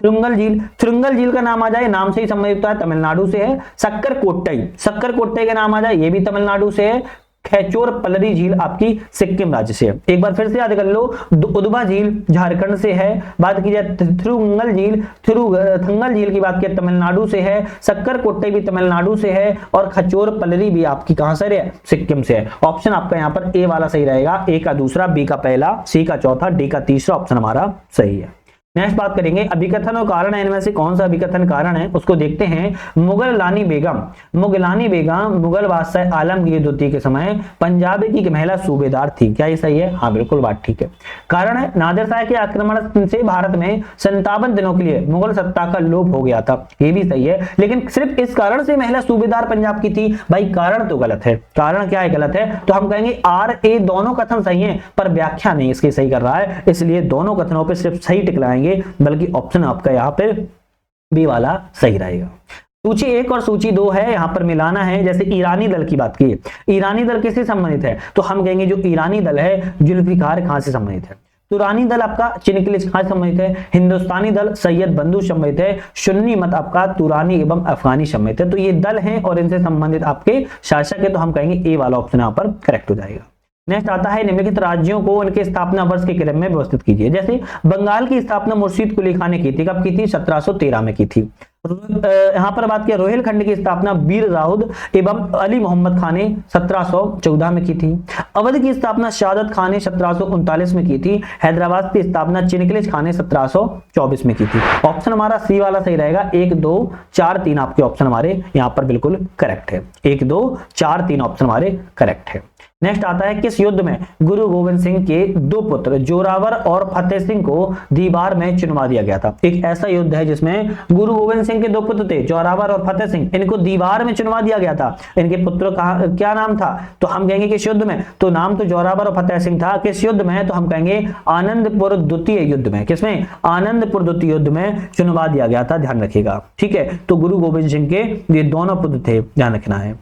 थुरंगल झील, थुरंगल झील का नाम आ जाए, नाम से ही संबंधित होता है, तमिलनाडु से है। सक्करकोट्टई, सक्करकोट्टई का नाम आ जाए, ये भी तमिलनाडु से है। खेचोर पलरी झील आपकी सिक्किम राज्य से है। एक बार फिर से याद कर लो, उद्वा झील झारखंड से है। बात की जाए थिरुंगल झील, थिरुथंगल झील की बात की तमिलनाडु से है। सक्करकोट्टई भी तमिलनाडु से है और खचोर पलरी भी आपकी कहां से है, सिक्किम से है। ऑप्शन आपका यहाँ पर ए वाला सही रहेगा, ए का दूसरा, बी का पहला, सी का चौथा, डी का तीसरा ऑप्शन हमारा सही है। नेक्स्ट बात करेंगे अभिकथन और कारण है, इनमें से कौन सा अभिकथन कारण है उसको देखते हैं। मुगलानी बेगम, मुगलानी बेगम मुगल बादशाह आलमगीर द्वितीय के समय पंजाब की एक महिला सूबेदार थी। क्या ये सही है? हाँ बिल्कुल बात ठीक है। कारण है नादिर शाह के आक्रमण से भारत में 57 दिनों के लिए मुगल सत्ता का लोप हो गया था। ये भी सही है, लेकिन सिर्फ इस कारण से महिला सूबेदार पंजाब की थी। भाई कारण तो गलत है, कारण क्या है गलत है, तो हम कहेंगे आर ए दोनों कथन सही है पर व्याख्या नहीं इसकी सही कर रहा है, इसलिए दोनों कथनों पर सिर्फ सही टिकलाएंगे, बल्कि ऑप्शन आपका यहाँ पे बी वाला सही रहेगा। सूची 1 और सूची 2 है, यहां पर मिलाना है। जैसे ईरानी दल की बात की, ईरानी दल किससे संबंधित है, तो हम कहेंगे जो ईरानी दल है जुल्फिकार खान से संबंधित है। तुरानी दल आपका चिनकिलिश खान से संबंधित है। हिंदुस्तानी दल सैयद बंधु संबंधित है। सुन्नी मत आपका तुरानी एवं अफगानी संबंधित है। तो ये दल हैं और इनसे संबंधित आपके शासक है, तो हम कहेंगे ए वाला ऑप्शन यहाँ पर करेक्ट हो जाएगा। नेक्स्ट आता है निम्नलिखित राज्यों को उनके स्थापना वर्ष के क्रम में व्यवस्थित कीजिए। जैसे बंगाल की स्थापना मुर्शीद कुली खान ने की थी, कब की थी, 1713 में की थी। यहाँ पर बात किया रोहिलखंड की स्थापना बीर राउद एवं अली मोहम्मद खान ने 1714 में की थी। अवध की स्थापना शहादत खान ने 1739 में की थी। हैदराबाद की स्थापना चिनकिलिश खान ने 1724 में की थी। ऑप्शन हमारा सी वाला सही रहेगा। 1 2 4 3 आपके ऑप्शन हमारे यहाँ पर बिल्कुल करेक्ट है। 1 2 4 3 ऑप्शन हमारे करेक्ट है। नेक्स्ट आता है किस युद्ध में गुरु गोविंद सिंह के दो पुत्र जोरावर और फतेह सिंह को दीवार में चुनवा दिया गया था। एक ऐसा युद्ध है जिसमें गुरु गोविंद सिंह के दो पुत्र थे जोरावर और फतेह सिंह, इनको दीवार में चुनवा दिया गया था। इनके पुत्रों का क्या नाम था, तो हम कहेंगे किस युद्ध में, तो नाम तो जोरावर और फतेह सिंह था। किस युद्ध में, तो हम कहेंगे आनंदपुर द्वितीय युद्ध में। किसमें, आनंदपुर द्वितीय युद्ध में चुनवा दिया गया था, ध्यान रखिएगा। ठीक है, तो गुरु गोविंद सिंह के ये दोनों पुत्र थे, ध्यान रखना है।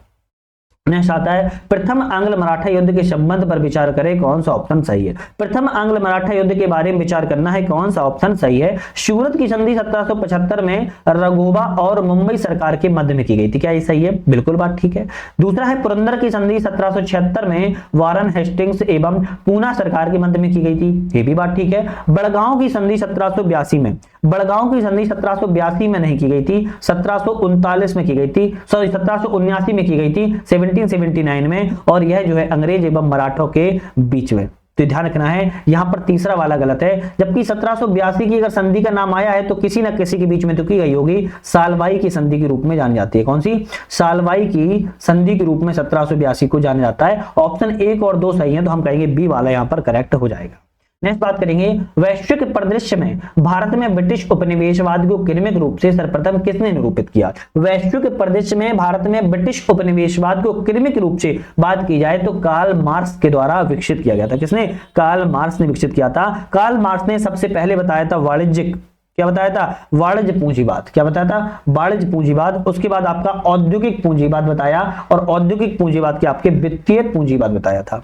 नेक्स्ट आता है प्रथम आंग्ल मराठा युद्ध के संबंध पर विचार करें, कौन सा ऑप्शन सही है। प्रथम आंग्ल मराठा युद्ध के बारे में विचार करना है, कौन सा ऑप्शन सही है। सूरत की संधि 1775 में रघोबा और मुंबई सरकार के मध्य में की गई थी, क्या ये सही है, बिल्कुल बात ठीक है। दूसरा है पुरंदर की संधि 1776 में वारन हेस्टिंग्स एवं पूना सरकार के मध्य में की गई थी, ये भी बात ठीक है। बड़गांव की संधि 1782 में, बड़गांव की संधि 1782 में नहीं की गई थी, 1739 में की गई थी, सॉरी 1779 में की गई थी, 1779 में, और यह जो है अंग्रेज एवं मराठों के बीच में। तो ध्यान रखना है, यहां पर तीसरा वाला गलत है। जबकि 1782 की अगर संधि का नाम आया है तो किसी न किसी के बीच में तो की गई होगी, सालवाई की संधि के रूप में जानी जाती है। कौन सी, सालवाई की संधि के रूप में 1782 को जाना जाता है। ऑप्शन 1 और 2 सही है, तो हम कहेंगे बी वाला यहां पर करेक्ट हो जाएगा। नेक्स्ट बात करेंगे वैश्विक परिदृश्य में भारत में ब्रिटिश उपनिवेशवाद को क्रमिक रूप से सर्वप्रथम किसने निरूपित किया। वैश्विक परिदृश्य में भारत में ब्रिटिश उपनिवेशवाद को क्रमिक रूप से बात की जाए तो कार्ल मार्क्स के द्वारा विकसित किया गया था। किसने, कार्ल मार्क्स ने विकसित किया था। कार्ल मार्क्स ने सबसे पहले बताया था वाणिज्यिक, क्या बताया था, वाणिज्य पूंजीवाद। क्या बताया था, वाणिज्य पूंजीवाद। उसके बाद आपका औद्योगिक पूंजीवाद बताया, और औद्योगिक पूंजीवाद के आपके वित्तीय पूंजीवाद बताया था।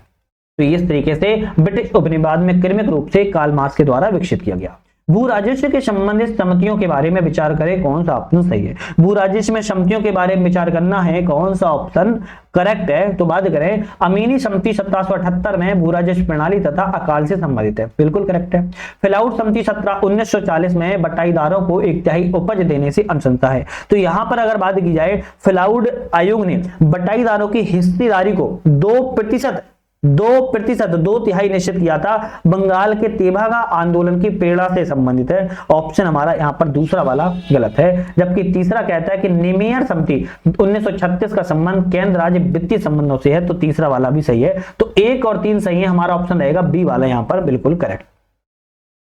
तो इस तरीके से ब्रिटिश उपनिवेशवाद में क्रमिक रूप से कार्ल मार्क्स के द्वारा विकसित किया गया। भू राजस्व के संबंधित समितियों के बारे में विचार करें, कौन सा ऑप्शन सही है। भू राजस्व में समितियों के बारे में विचार करना है, कौन सा ऑप्शन करेक्ट है। तो बात करें अमीनी समिति 1778 में भू राजस्व प्रणाली तथा अकाल से संबंधित है, बिल्कुल करेक्ट है। फिलाउट समिति 1940 में बटाईदारों को 1/3 उपज देने से अनुशंसा है। तो यहां पर अगर बात की जाए, फिलाउट आयोग ने बटाईदारों की हिस्सेदारी को 2% 2/3 निश्चित किया था। बंगाल के तेभागा आंदोलन की प्रेरणा से संबंधित है। ऑप्शन हमारा यहां पर दूसरा वाला गलत है। जबकि तीसरा कहता है कि निमेयर समिति 1936 का संबंध केंद्र राज्य वित्तीय संबंधों से है, तो तीसरा वाला भी सही है। तो 1 और 3 सही है, हमारा ऑप्शन रहेगा बी वाला यहां पर बिल्कुल करेक्ट।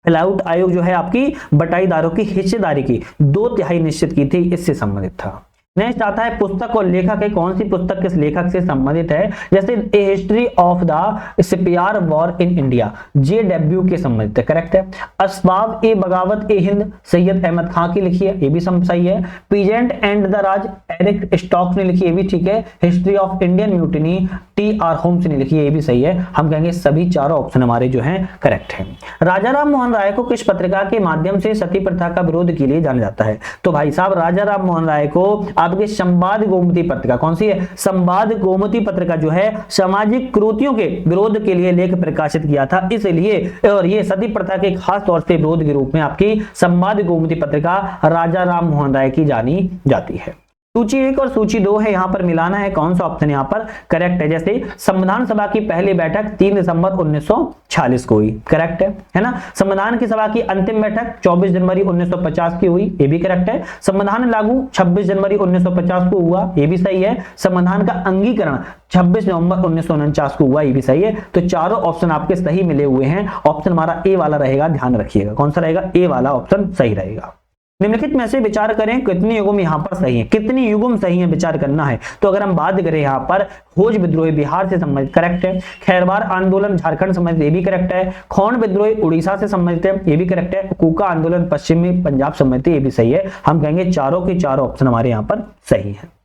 फिलाउट आयोग जो है आपकी बटाईदारों की हिस्सेदारी की 2/3 निश्चित की थी, इससे संबंधित था। नेक्स्ट आता है पुस्तक और लेखक है, कौन सी पुस्तक किस लेखक से संबंधित है। जैसे a history of the sepoy war in India, JW के संबंधित है, करेक्ट है। असबाब ए बगावत ए हिंद, सैयद अहमद खान की लिखी है, ये भी सही है। Peasant and the Raj, Eric Stokes ने लिखी है, ये भी ठीक है। History of Indian mutiny, TR Holmes ने लिखी है, ये भी सही है। हम कहेंगे सभी चारों ऑप्शन हमारे जो हैं करेक्ट है। राजा राम मोहन राय को किस पत्रिका के माध्यम से सती प्रथा का विरोध के लिए जाना जाता है। तो भाई साहब राजा राम मोहन राय को आपके संवाद गोमती पत्रिका, कौन सी है, संवाद गोमती पत्रिका जो है सामाजिक कुरीतियों के विरोध के लिए लेख प्रकाशित किया था, इसलिए और ये सती प्रथा के खास तौर से विरोध के रूप में आपकी संवाद गोमती पत्रिका राजा राम मोहन राय की जानी जाती है। सूची 1 और सूची 2 है, यहां पर मिलाना है, कौन सा ऑप्शन यहां पर करेक्ट है। जैसे संविधान सभा की पहली बैठक 3 दिसंबर 1946 को हुई, करेक्ट है ना। संविधान की सभा की अंतिम बैठक 24 जनवरी 1950 की हुई, ये भी करेक्ट है। संविधान लागू 26 जनवरी 1950 को हुआ, ये भी सही है। संविधान का अंगीकरण 26 नवंबर 1949 को हुआ, ये भी सही है। तो चारों ऑप्शन आपके सही मिले हुए हैं। ऑप्शन हमारा ए वाला रहेगा, ध्यान रखिएगा, कौन सा रहेगा, ए वाला ऑप्शन सही रहेगा। निम्नलिखित में से विचार करें कितनी युग्म यहां पर सही है, कितनी युग्म सही है विचार करना है। तो अगर हम बात करें यहां पर खोज विद्रोह बिहार से संबंधित, करेक्ट है। खैरवार आंदोलन झारखंड संबंधित, ये भी करेक्ट है। खौन विद्रोह उड़ीसा से संबंधित है, ये भी करेक्ट है। कूका आंदोलन पश्चिमी पंजाब संबंधित, ये भी सही है। हम कहेंगे चारों के चारों ऑप्शन हमारे यहां पर सही है।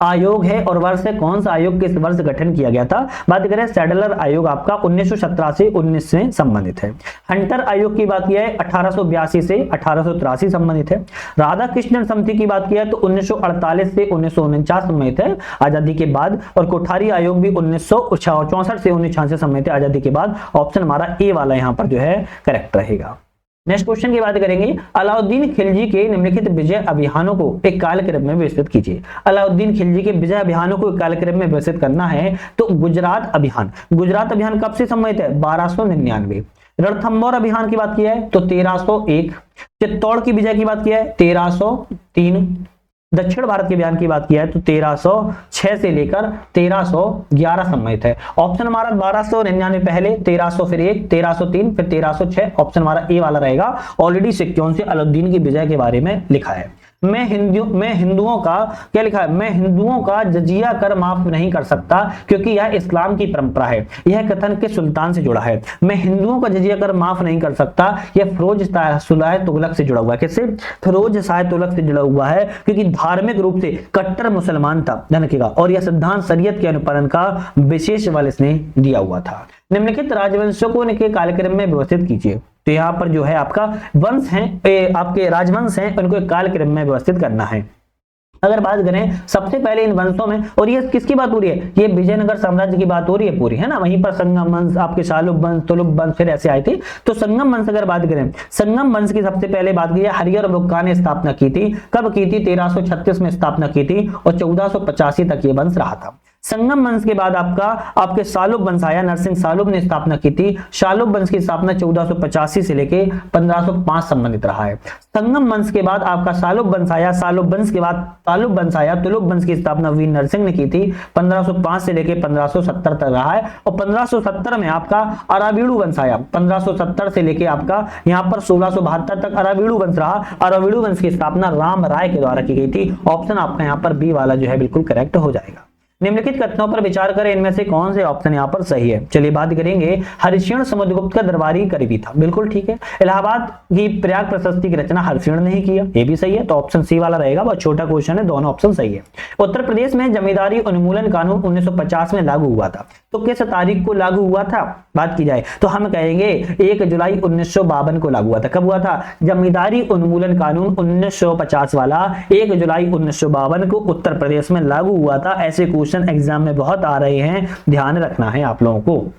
आयोग है और वर्ष है, कौन सा आयोग किस वर्ष गठन किया गया था। बात करें सैडलर आयोग आपका 1917 से 19 से संबंधित है। हंटर आयोग की बात किया है 1882 से 1883 संबंधित है। राधा कृष्णन समिति की बात किया है तो 1948 से 1949 संबंधित है आजादी के बाद। और कोठारी आयोग भी 1964 से 1966 संबंधित है आजादी के बाद। ऑप्शन हमारा ए वाला यहाँ पर जो है करेक्ट रहेगा। नेक्स्ट क्वेश्चन की बात करेंगे, अलाउद्दीन खिलजी के निम्नलिखित विजय अभियानों को एक कालक्रम में विस्तृत कीजिए। अलाउद्दीन खिलजी के विजय अभियानों को एक कालक्रम में विस्तृत करना है तो गुजरात अभियान, गुजरात अभियान कब से संबंधित है, 1299। रणथंभौर अभियान की बात की है तो 1301। चित्तौड़ की विजय की बात की है 1303। दक्षिण भारत के बयान की बात किया है तो 1306 से लेकर 1311 सम्मिलित है। ऑप्शन हमारा 1299 पहले, 1300 फिर 1, 1303 फिर 1306, ऑप्शन हमारा ए वाला रहेगा। ऑलरेडी सिक्योन से अलाउद्दीन की विजय के बारे में लिखा है। मैं हिंदुओं का क्या लिखा है, मैं हिंदुओं का जजिया कर माफ नहीं कर सकता क्योंकि यह इस्लाम की परंपरा है। यह कथन के सुल्तान से जुड़ा है। मैं हिंदुओं का जजिया कर माफ नहीं कर सकता, यह फिरोज शाह तुगलक से जुड़ा हुआ है। किससे? फिरोज शाह तुगलक से जुड़ा हुआ है, क्योंकि धार्मिक रूप से कट्टर मुसलमान था, ध्यान रखिएगा, और यह सिद्धांत शरीयत के अनुपालन का विशेष बल इसने दिया हुआ था। निम्नलिखित राजवंशों को इनके कालक्रम में व्यवस्थित कीजिए। तो यहाँ पर जो है आपका वंश है, आपके राजवंश हैं, उनको एक कालक्रम में व्यवस्थित करना है। अगर बात करें सबसे पहले इन वंशों में, और ये किसकी बात हो रही है, ये विजयनगर साम्राज्य की बात हो रही है पूरी, है ना। वहीं पर संगम वंश, आपके शालुब वंश, तुलुक वंश फिर ऐसे आए थे। तो संगम वंश अगर बात करें, संगम वंश की सबसे पहले बात की हरिहर बुक्का ने स्थापना की थी। कब की थी? 1336 में स्थापना की थी और 1485 तक ये वंश रहा था। संगम वंश के बाद आपके शालुब वंश आया, नरसिंह शालुब ने स्थापना की थी। शालुब वंश की स्थापना 1485 से लेके 1505 संबंधित रहा है। संगम वंश के बाद आपका शालुब वंश आया, शालुब वंश के बाद तालुब वंश आया। तुलुक वंश की स्थापना वीर नरसिंह ने की थी, 1505 से लेके 1570 तक रहा है। और 1570 में आपका अरावीडू वंश आया, 1570 से लेके आपका यहाँ पर 1672 तक अरावीडू वंश रहा। अरावीडू वंश की स्थापना राम राय के द्वारा की गई थी। ऑप्शन आपका यहाँ पर बी वाला जो है बिल्कुल करेक्ट हो जाएगा। निम्नलिखित कथनों पर विचार करें, इनमें से कौन से ऑप्शन यहाँ पर सही है। चलिए बात करेंगे, हरिशरण समुद्रगुप्त का दरबारी करीबी था, बिल्कुल ठीक है। इलाहाबाद की प्रयाग प्रशस्ति की रचना हरिशरण ने ही किया, ये भी सही है। तो ऑप्शन सी वाला रहेगा, बहुत छोटा क्वेश्चन है, दोनों ऑप्शन सही है। उत्तर प्रदेश में जमींदारी उन्मूलन कानून 1950 में लागू हुआ था, तो किस तारीख को लागू हुआ था बात की जाए तो हम कहेंगे 1 जुलाई 1952 को लागू हुआ था। कब हुआ था? जमींदारी उन्मूलन कानून 1950 वाला 1 जुलाई 1952 को उत्तर प्रदेश में लागू हुआ था। ऐसे क्वेश्चन एग्जाम में बहुत आ रहे हैं, ध्यान रखना है आप लोगों को।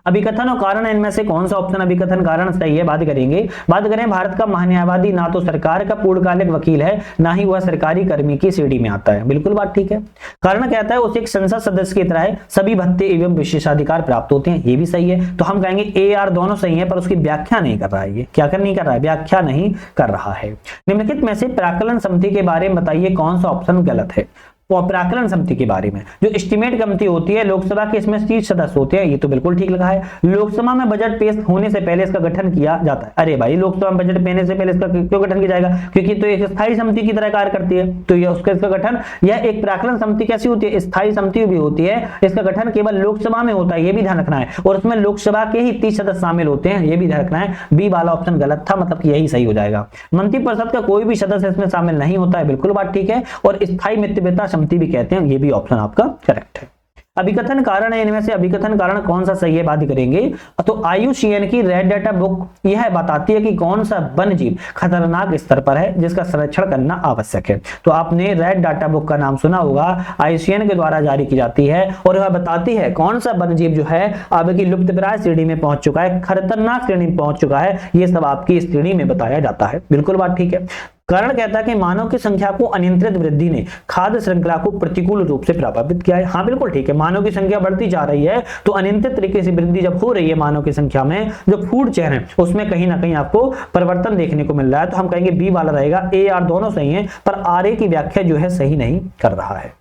अभिकथन और कारण, इनमें से कौन सा ऑप्शन अभिकथन कारण सही है बात करेंगे। बात करें, भारत का महान्यायवादी ना तो सरकार का पूर्णकालिक वकील है, ना ही वह सरकारी कर्मी की श्रेणी में आता है, बिल्कुल बात ठीक है। कारण कहता है उसे एक संसद सदस्य की तरह सभी भत्ते एवं विशेषाधिकार प्राप्त होते हैं, ये भी सही है। तो हम कहेंगे ए आर दोनों सही है, पर उसकी व्याख्या नहीं कर रहा है। ये क्या नहीं कर रहा है? व्याख्या नहीं कर रहा है। निम्नलिखित में से प्राक्कलन समिति के बारे में बताइए कौन सा ऑप्शन गलत है। प्राक्कलन समिति के बारे में, जो एस्टीमेट कमेटी होती है लोकसभा के, इसमें 30 सदस्य होते हैं, ये तो बिल्कुल ठीक लगा है। लोकसभा में बजट पेश होने से पहले इसका गठन किया जाता है। अरे भाई, लोकसभा में बजट पेश से पहले इसका क्यों गठन किया जाएगा? क्योंकि तो एक स्थायी समिति की तरह कार्य करती है, तो यह इसका गठन, यह एक प्राक्कलन समिति कैसी होती है? स्थायी समिति भी होती है। इसका गठन केवल लोकसभा में होता है, ये भी ध्यान रखना है, और उसमें लोकसभा के ही 30 सदस्य शामिल होते हैं, ये भी ध्यान रखना है। बी वाला ऑप्शन गलत था, मतलब कि यही सही हो जाएगा। मंत्रिपरिषद का कोई भी सदस्य इसमें शामिल नहीं होता है, बिल्कुल बात ठीक है। और स्थायी मित्रवता समिति भी कहते हैं, ये भी ऑप्शन आपका करेक्ट है। अभिकथन कारण है, इनमें से अभिकथन कारण कौन सा सही है बात करेंगे। तो IUCN की रेड डाटा बुक यह बताती है कि कौन सा वन्य जीव खतरनाक स्तर पर है जिसका संरक्षण करना आवश्यक है। तो आपने रेड डाटा बुक का नाम सुना होगा, IUCN के द्वारा जारी की जाती है, और वह बताती है कौन सा वन्य जीव जो है आपकी लुप्तप्राय श्रेणी में पहुंच चुका है, खतरनाक श्रेणी में पहुंच चुका है, ये सब आपकी श्रेणी में बताया जाता है, बिल्कुल बात ठीक है। कारण कहता है कि मानव की संख्या को अनियंत्रित वृद्धि ने खाद्य श्रृंखला को प्रतिकूल रूप से प्रभावित किया है। हाँ बिल्कुल ठीक है, मानव की संख्या बढ़ती जा रही है, तो अनियंत्रित तरीके से वृद्धि जब हो रही है मानव की संख्या में, जो फूड चेन है उसमें कहीं ना कहीं आपको परिवर्तन देखने को मिल रहा है। तो हम कहेंगे बी वाला रहेगा। ए आर दोनों सही है, पर आर ए की व्याख्या जो है सही नहीं कर रहा है।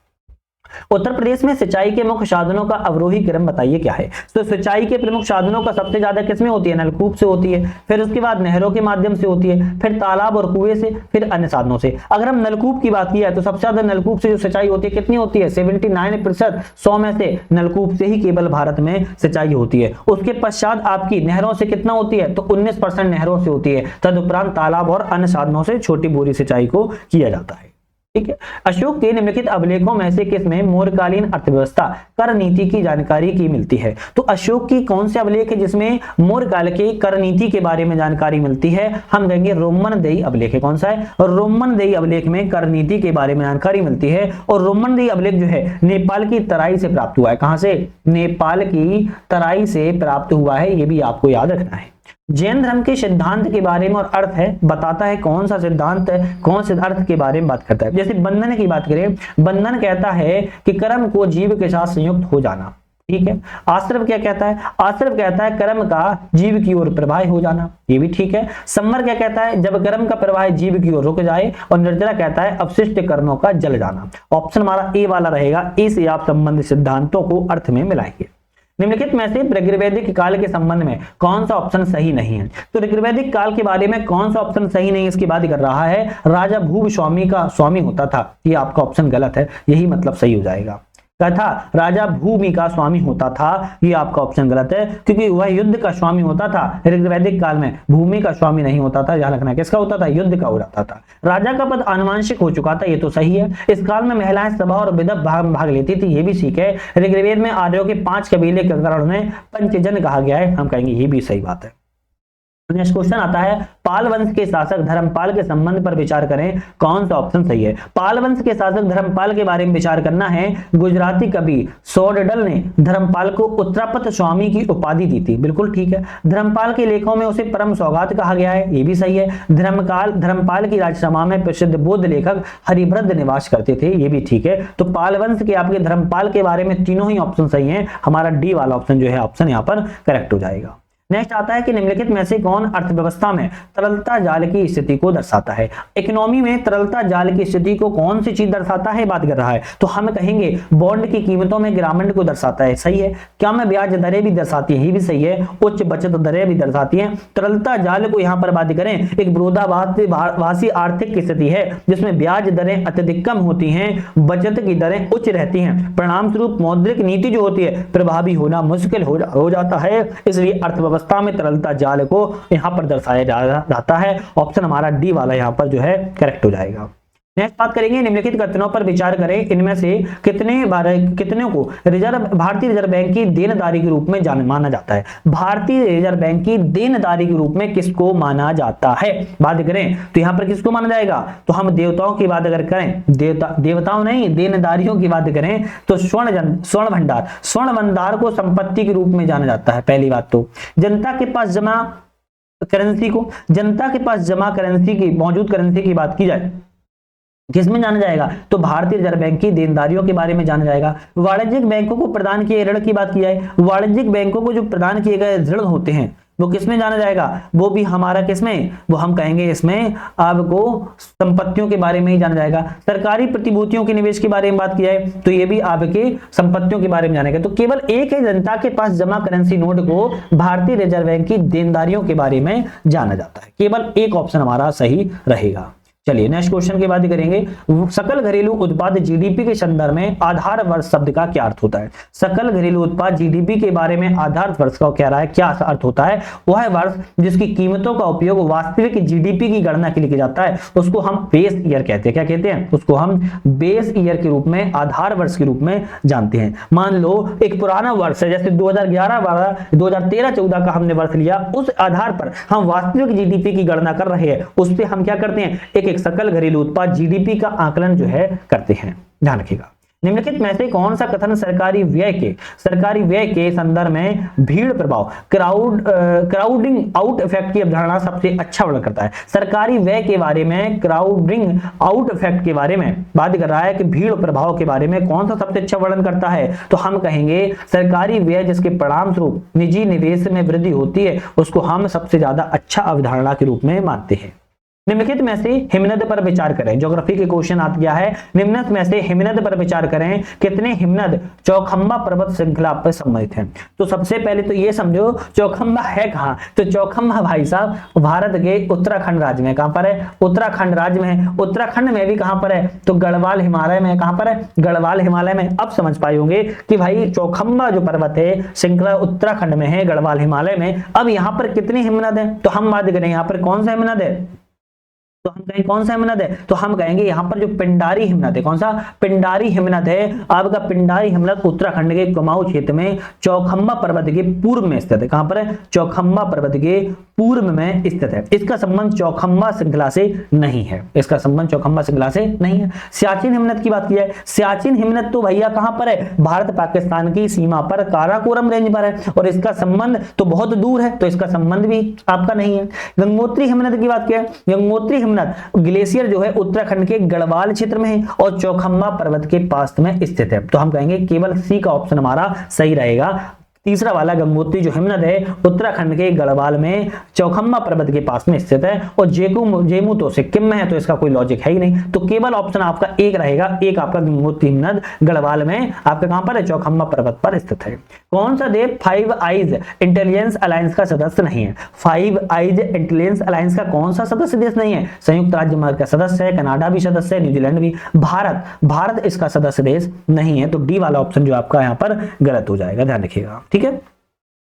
उत्तर प्रदेश में सिंचाई के मुख्य साधनों का अवरोही क्रम बताइए क्या है। तो सिंचाई के प्रमुख साधनों का सबसे ज्यादा किसमें होती है? नलकूप से होती है, फिर उसके बाद नहरों के माध्यम से होती है, फिर तालाब और कुएं से, फिर अन्य साधनों से। अगर हम नलकूप की बात की है तो सबसे ज्यादा नलकूप से जो सिंचाई होती है कितनी होती है? 79%, 100 में से नलकूप से ही केवल भारत में सिंचाई होती है। उसके पश्चात आपकी नहरों से कितना होती है? तो 19% नहरों से होती है। तदुपरांत तालाब और अन्य साधनों से छोटी बोरी सिंचाई को किया जाता है, ठीक है। अशोक के निम्नलिखित अभिलेखों में से किसमें मौर्यकालीन अर्थव्यवस्था कर नीति की जानकारी की मिलती है? तो अशोक की कौन से अभिलेख है जिसमें मौर्यकाल के कर नीति के बारे में जानकारी मिलती है? हम कहेंगे रोमनदेही अभिलेख है। कौन सा है? और रोमनदेही अभिलेख में कर नीति के बारे में जानकारी मिलती है। और रोमनदेही अभिलेख जो है नेपाल की तराई से प्राप्त हुआ है। कहां से? नेपाल की तराई से प्राप्त हुआ है, ये भी आपको याद रखना है। जैन धर्म के सिद्धांत के बारे में और अर्थ है बताता है, कौन सा सिद्धांत है, कौन से अर्थ के बारे में बात करता है। जैसे बंधन की बात करें, बंधन कहता है कि कर्म को जीव के साथ संयुक्त हो जाना, ठीक है। आश्रव क्या कहता है? आश्रव कहता है कर्म का जीव की ओर प्रवाह हो जाना, ये भी ठीक है। सम्मर क्या कहता है? जब कर्म का प्रवाह जीव की ओर रुक जाए। और निर्जरा कहता है अवशिष्ट कर्मों का जल जाना। ऑप्शन हमारा ए वाला रहेगा। ए से आप संबंधित सिद्धांतों को अर्थ में मिलाएंगे। निम्नलिखित में से ऋग्वैदिक काल के संबंध में कौन सा ऑप्शन सही नहीं है? तो ऋग्वैदिक काल के बारे में कौन सा ऑप्शन सही नहीं है इसकी बात कर रहा है। राजा भूस्वामी का स्वामी होता था, ये आपका ऑप्शन गलत है, यही मतलब सही हो जाएगा। कथा राजा भूमि का स्वामी होता था, ये आपका ऑप्शन गलत है, क्योंकि वह युद्ध का स्वामी होता था। ऋग्वैदिक काल में भूमि का स्वामी नहीं होता था, ध्यान रखना। किसका होता था? युद्ध का हो जाता था। राजा का पद आनुवंशिक हो चुका था, ये तो सही है। इस काल में महिलाएं सभा और विदव भाग लेती थी, ये भी ठीक है। ऋग्वेद में आर्यों के 5 कबीले के कारण उन्हें पंचजन कहा गया है, हम कहेंगे ये भी सही बात है। नेक्स्ट क्वेश्चन आता है, पाल वंश के शासक धर्मपाल के संबंध पर विचार करें, कौन सा ऑप्शन सही है? पाल वंश के शासक धर्मपाल के बारे में विचार करना है। गुजराती कवि सोडडल ने धर्मपाल को उत्तरापत स्वामी की उपाधि दी थी, बिल्कुल ठीक है। धर्मपाल के लेखों में उसे परम सौगात कहा गया है, ये भी सही है। धर्मपाल की राजसभा में प्रसिद्ध बौद्ध लेखक हरिभद्र निवास करते थे, ये भी ठीक है। तो पाल वंश के आपके धर्मपाल के बारे में तीनों ही ऑप्शन सही है, हमारा डी वाला ऑप्शन जो है ऑप्शन यहाँ पर करेक्ट हो जाएगा। नेक्स्ट आता है कि निम्नलिखित में से कौन अर्थव्यवस्था में तरलता जाल की स्थिति को दर्शाता है? इकोनॉमी में तरलता जाल की स्थिति को कौन सी चीज दर्शाता है बात कर रहा है, तो हम कहेंगे बॉन्ड की कीमतों में गिरावट को दर्शाता है, सही है। क्या में ब्याज दरें भी दर्शाती है, ये भी सही है। उच्च बचत दरें भी दर्शाती हैं। तरलता जाल को यहाँ पर बात करें, एक विरोधाभासी आर्थिक स्थिति है जिसमें ब्याज दरें अत्यधिक कम होती हैं, बचत की दरें उच्च रहती हैं, परिणाम स्वरूप मौद्रिक नीति जो होती है प्रभावी होना मुश्किल हो जाता है। इसलिए अर्थव्यवस्था में तरलता जाल को यहां पर दर्शाया जाता है। ऑप्शन हमारा डी वाला यहां पर जो है करेक्ट हो जाएगा। नेक्स्ट बात करेंगे, निम्नलिखित कथनों पर विचार करें, इनमें से कितने को भारतीय रिजर्व बैंक की देनदारी के रूप में माना जाता है? भारतीय रिजर्व बैंक की देनदारी के रूप में किसको माना जाता है बात करें, तो यहां पर किसको माना जाएगा? तो हम देवताओं की बात अगर करें, देवताओं नहीं देनदारियों की बात करें तो स्वर्ण भंडार को संपत्ति के रूप में जाना जाता है। पहली बात तो जनता के पास जमा करेंसी की मौजूद करेंसी की बात की जाए, किसमें जाना जाएगा? तो भारतीय रिजर्व बैंक की देनदारियों के बारे में जाना जाएगा। वाणिज्यिक बैंकों को प्रदान किए ऋण की बात की जाए, वाणिज्यिक बैंकों को जो प्रदान किए गए ऋण होते हैं वो किसमें जाना जाएगा? वो भी हमारा किसमें, वो हम कहेंगे इसमें आपको संपत्तियों के बारे में ही जाना जाएगा। सरकारी प्रतिभूतियों के निवेश के बारे में बात की जाए तो ये भी आपके संपत्तियों के बारे में जानेगा। तो केवल एक ही जनता के पास जमा करेंसी नोट को भारतीय रिजर्व बैंक की देनदारियों के बारे में जाना जाता है। केवल एक ऑप्शन हमारा सही रहेगा। चलिए नेक्स्ट क्वेश्चन की बात करेंगे, सकल घरेलू उत्पाद जीडीपी के संदर्भ में आधार वर्ष शब्द का क्या अर्थ होता है? सकल घरेलू उत्पाद जीडीपी के बारे में आधार वर्ष का कह रहा है, क्या अर्थ होता है? वह वर्ष जिसकी कीमतों का उपयोग वास्तविक जीडीपी की गणना के लिए किया जाता है, उसको हम बेस ईयर कहते हैं। क्या कहते हैं? उसको हम बेस ईयर के रूप में, आधार वर्ष के रूप में जानते हैं। मान लो एक पुराना वर्ष है, जैसे 2011-12 2013-14 का हमने वर्ष लिया, उस आधार पर हम वास्तविक जीडीपी की गणना कर रहे हैं, उससे हम क्या करते हैं? एक सकल घरेलू उत्पाद जीडीपी का आकलन जो है करते हैं, ध्यान रखिएगा। निम्नलिखित में से कौन सा कथन सरकारी व्यय के संदर्भ में भीड़ प्रभाव क्राउडिंग आउट इफेक्ट की अवधारणा सबसे अच्छा वर्णन करता है? सरकारी व्यय के बारे में, क्राउडिंग आउट इफेक्ट के बारे में बात कर रहा है कि भीड़ प्रभाव के बारे में कौन सा सबसे अच्छा वर्णन करता है? तो हम कहेंगे सरकारी व्यय जिसके परिणाम स्वरूप निजी निवेश में वृद्धि होती है, उसको हम सबसे ज्यादा अच्छा अवधारणा के रूप में मानते हैं। निम्नलिखित में से हिमनद पर विचार करें, ज्योग्राफी के क्वेश्चन आ गया है। निम्नलिखित में से हिमनद पर विचार करें, कितने हिमनद चौखंबा पर्वत श्रृंखला पर संबंधित हैं? तो सबसे पहले तो ये समझो चौखंबा है कहां? तो चौखंबा भाई साहब भारत के उत्तराखंड राज्य में। कहां पर है? उत्तराखंड राज्य में है। उत्तराखंड में भी कहां पर है? तो गढ़वाल हिमालय में। कहां पर है? गढ़वाल हिमालय में। अब समझ पाओगे कि भाई चौखंबा जो पर्वत है श्रृंखला उत्तराखंड में है, गढ़वाल हिमालय में। अब यहाँ पर कितने हिमनद है? तो हम बात करें यहाँ पर कौन सा हिमनद है, तो हम कहें कौन सा हिमनद है? तो हम कहेंगे यहाँ पर जो पिंडारी हिमनद है। कौन सा? पिंडारी हिमनद है। आपका पिंडारी हिमनद उत्तराखंड के कुमाऊं क्षेत्र में चौखंबा पर्वत के पूर्व में स्थित है। कहां पर है? चौखंबा पर्वत के पूर्व में स्थित है। इसका संबंध चौखंबा श्रृंखला से नहीं है, इसका संबंध चौखंबा श्रृंखला से नहीं है। सियाचिन हिमनद की बात की जाए, सियाचिन हिमनद तो भैया कहां पर है? भारत पाकिस्तान की सीमा पर काराकोरम रेंज पर है, और इसका संबंध तो बहुत दूर है, तो इसका संबंध भी आपका नहीं है। गंगोत्री हिमनद की बात किया, गंगोत्री हिमनद ग्लेशियर जो है उत्तराखंड के गढ़वाल क्षेत्र में है और चौखंबा पर्वत के पास में स्थित है। तो हम कहेंगे केवल सी का ऑप्शन हमारा सही रहेगा। तीसरा वाला गंगोत्री जो हिमनद है उत्तराखंड के गढ़वाल में चौखंबा पर्वत के पास में स्थित है और जेमू तो सिक्किम में है, तो इसका कोई लॉजिक है ही नहीं। तो केवल ऑप्शन आपका एक रहेगा, एक आपका गंगोत्री हिमनद गढ़वाल में आपका कहां पर है, चौखंबा पर्वत पर स्थित है। कौन सा देश फाइव आइज इंटेलिजेंस अलायंस का सदस्य नहीं है? फाइव आइज इंटेलिजेंस अलायंस का कौन सा सदस्य देश नहीं है? संयुक्त राज्य अमेरिका का सदस्य है, कनाडा भी सदस्य है, न्यूजीलैंड भी। भारत इसका सदस्य देश नहीं है। तो डी वाला ऑप्शन जो आपका यहाँ पर गलत हो जाएगा, ध्यान रखिएगा। ठीक है,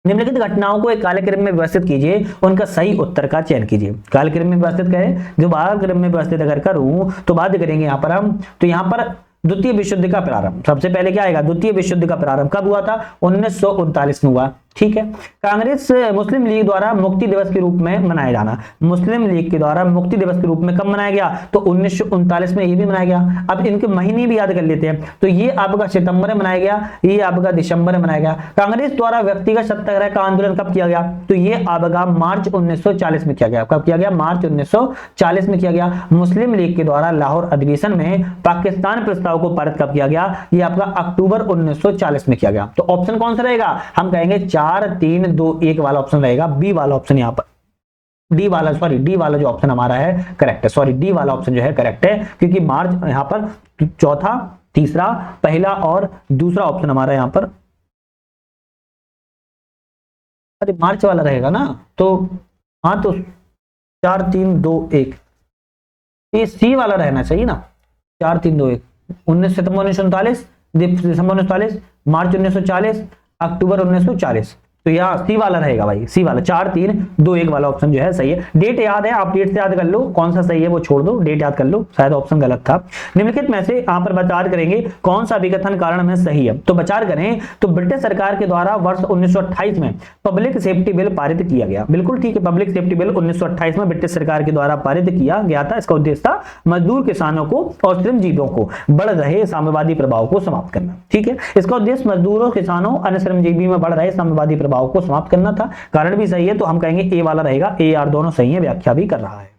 निम्नलिखित घटनाओं को एक कालक्रम में व्यवस्थित कीजिए, उनका सही उत्तर का चयन कीजिए। कालक्रम में व्यवस्थित करें, जो कालक्रम में व्यवस्थित अगर करूं तो बात करेंगे यहाँ पर हम, तो यहाँ पर द्वितीय विश्व युद्ध का प्रारंभ सबसे पहले क्या आएगा? द्वितीय विश्व युद्ध का प्रारंभ कब हुआ था? 1939 में हुआ। ठीक है, कांग्रेस मुस्लिम लीग द्वारा मुक्ति दिवस के रूप में मनाया जाना, मुस्लिम लीग के द्वारा मुक्ति दिवस के रूप में कब मनाया गया? तो 1939 में ये भी मनाया गया। अब इनके महीने भी याद कर लेते हैं, तो ये आपका सितंबर में मनाया गया, ये आपका दिसंबर में मनाया गया। कांग्रेस द्वारा व्यक्तिगत सत्याग्रह का आंदोलन कब किया गया? तो ये आपका मार्च 1940 में किया गया। कब किया गया? मार्च 1940 में किया गया। मुस्लिम लीग के द्वारा लाहौर अधिवेशन में पाकिस्तान प्रस्ताव को पारित कब किया गया? ये आपका अक्टूबर 1940 में किया गया। तो ऑप्शन कौन सा रहेगा? हम कहेंगे 4 3 2 1 वाला ऑप्शन रहेगा, बी वाला ऑप्शन यहाँ पर डी वाला जो ऑप्शन हमारा है करेक्ट है। सॉरी, डी वाला ऑप्शन जो है करेक्ट है, क्योंकि मार्च यहाँ पर चौथा, तीसरा, पहला और दूसरा ऑप्शन हमारा यहाँ पर, अरे मार्च वाला रहेगा ना, तो हाँ, तो 4 3 2 1 ये सी वाला रहना चाहिए ना। 4 3 2 1 19 सितंबर 1939, दिसंबर 1940, मार्च 1940, अक्टूबर 1940। तो यहाँ सी वाला रहेगा भाई, सी वाला 4 3 2 1 वाला ऑप्शन जो है सही है। डेट याद है, आप डेट से याद कर लो, कौन सा सही है वो छोड़ दो, डेट याद कर लो, शायद ऑप्शन गलत था। निम्नलिखित में से यहाँ पर विचार करेंगे कौन सा विकथन कारण में सही है। तो विचार करें तो ब्रिटिश सरकार के द्वारा वर्ष 1928 में पब्लिक सेफ्टी बिल पारित किया गया। बिल्कुल ठीक है, पब्लिक सेफ्टी बिल 1928 में ब्रिटिश सरकार के द्वारा पारित किया गया था। इसका उद्देश्य था मजदूर किसानों को और श्रमजीवियों को बढ़ रहे साम्यवादी प्रभाव को समाप्त करना। ठीक है, इसका उद्देश्य मजदूरों, किसानों, अन्य श्रमजीवी में बढ़ रहे साम्यवादी प्रभाव को समाप्त करना था। कारण भी सही है, तो हम कहेंगे ए वाला रहेगा, ए आर दोनों सही है, व्याख्या भी कर रहा है।